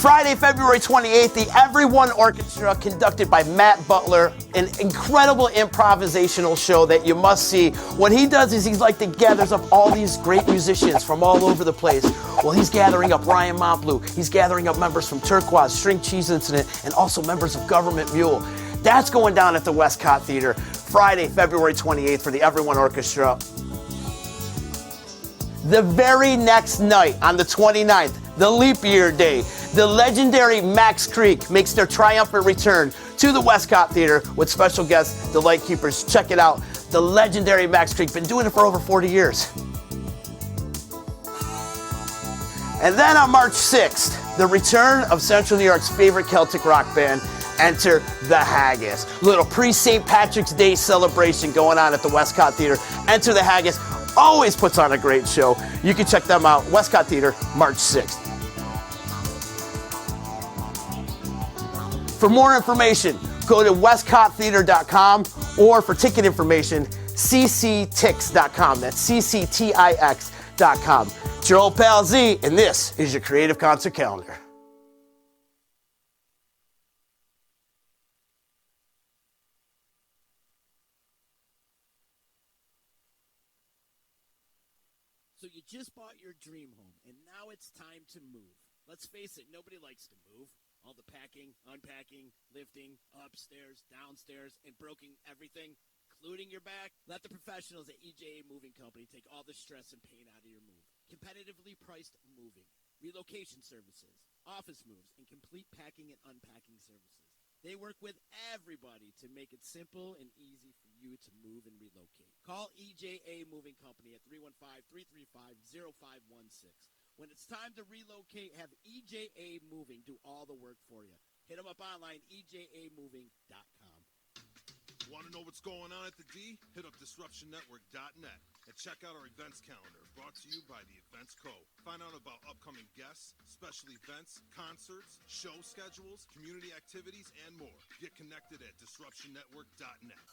Friday, February 28th, the Everyone Orchestra, conducted by Matt Butler, an incredible improvisational show that you must see. What he does is he's like the gathers up all these great musicians from all over the place. Well, he's gathering up Ryan Montbleu, he's gathering up members from Turquoise, String Cheese Incident, and also members of Government Mule. That's going down at the Westcott Theater, Friday, February 28th for the Everyone Orchestra. The very next night, on the 29th, the leap year day, the legendary Max Creek makes their triumphant return to the Westcott Theater with special guests, the Lightkeepers. Check it out. The legendary Max Creek, been doing it for over 40 years. And then on March 6th, the return of Central New York's favorite Celtic rock band, Enter the Haggis. Little pre-St. Patrick's Day celebration going on at the Westcott Theater. Enter the Haggis always puts on a great show. You can check them out, Westcott Theater, March 6th. For more information, go to westcotttheater.com, or for ticket information, cctix.com. That's cctix.com. It's your old pal Z, and this is your Creative Concert Calendar. So you just bought your dream home, and now it's time to move. Let's face it, nobody likes to move. All the packing, unpacking, lifting, upstairs, downstairs, and broken everything, including your back. Let the professionals at EJA Moving Company take all the stress and pain out of your move. Competitively priced moving, relocation services, office moves, and complete packing and unpacking services. They work with everybody to make it simple and easy for you to move and relocate. Call EJA Moving Company at 315-335-0516. When it's time to relocate, have EJA Moving do all the work for you. Hit them up online, ejamoving.com. Want to know what's going on at the D? Hit up DisruptionNetwork.net and check out our events calendar, brought to you by the Events Co. Find out about upcoming guests, special events, concerts, show schedules, community activities, and more. Get connected at DisruptionNetwork.net.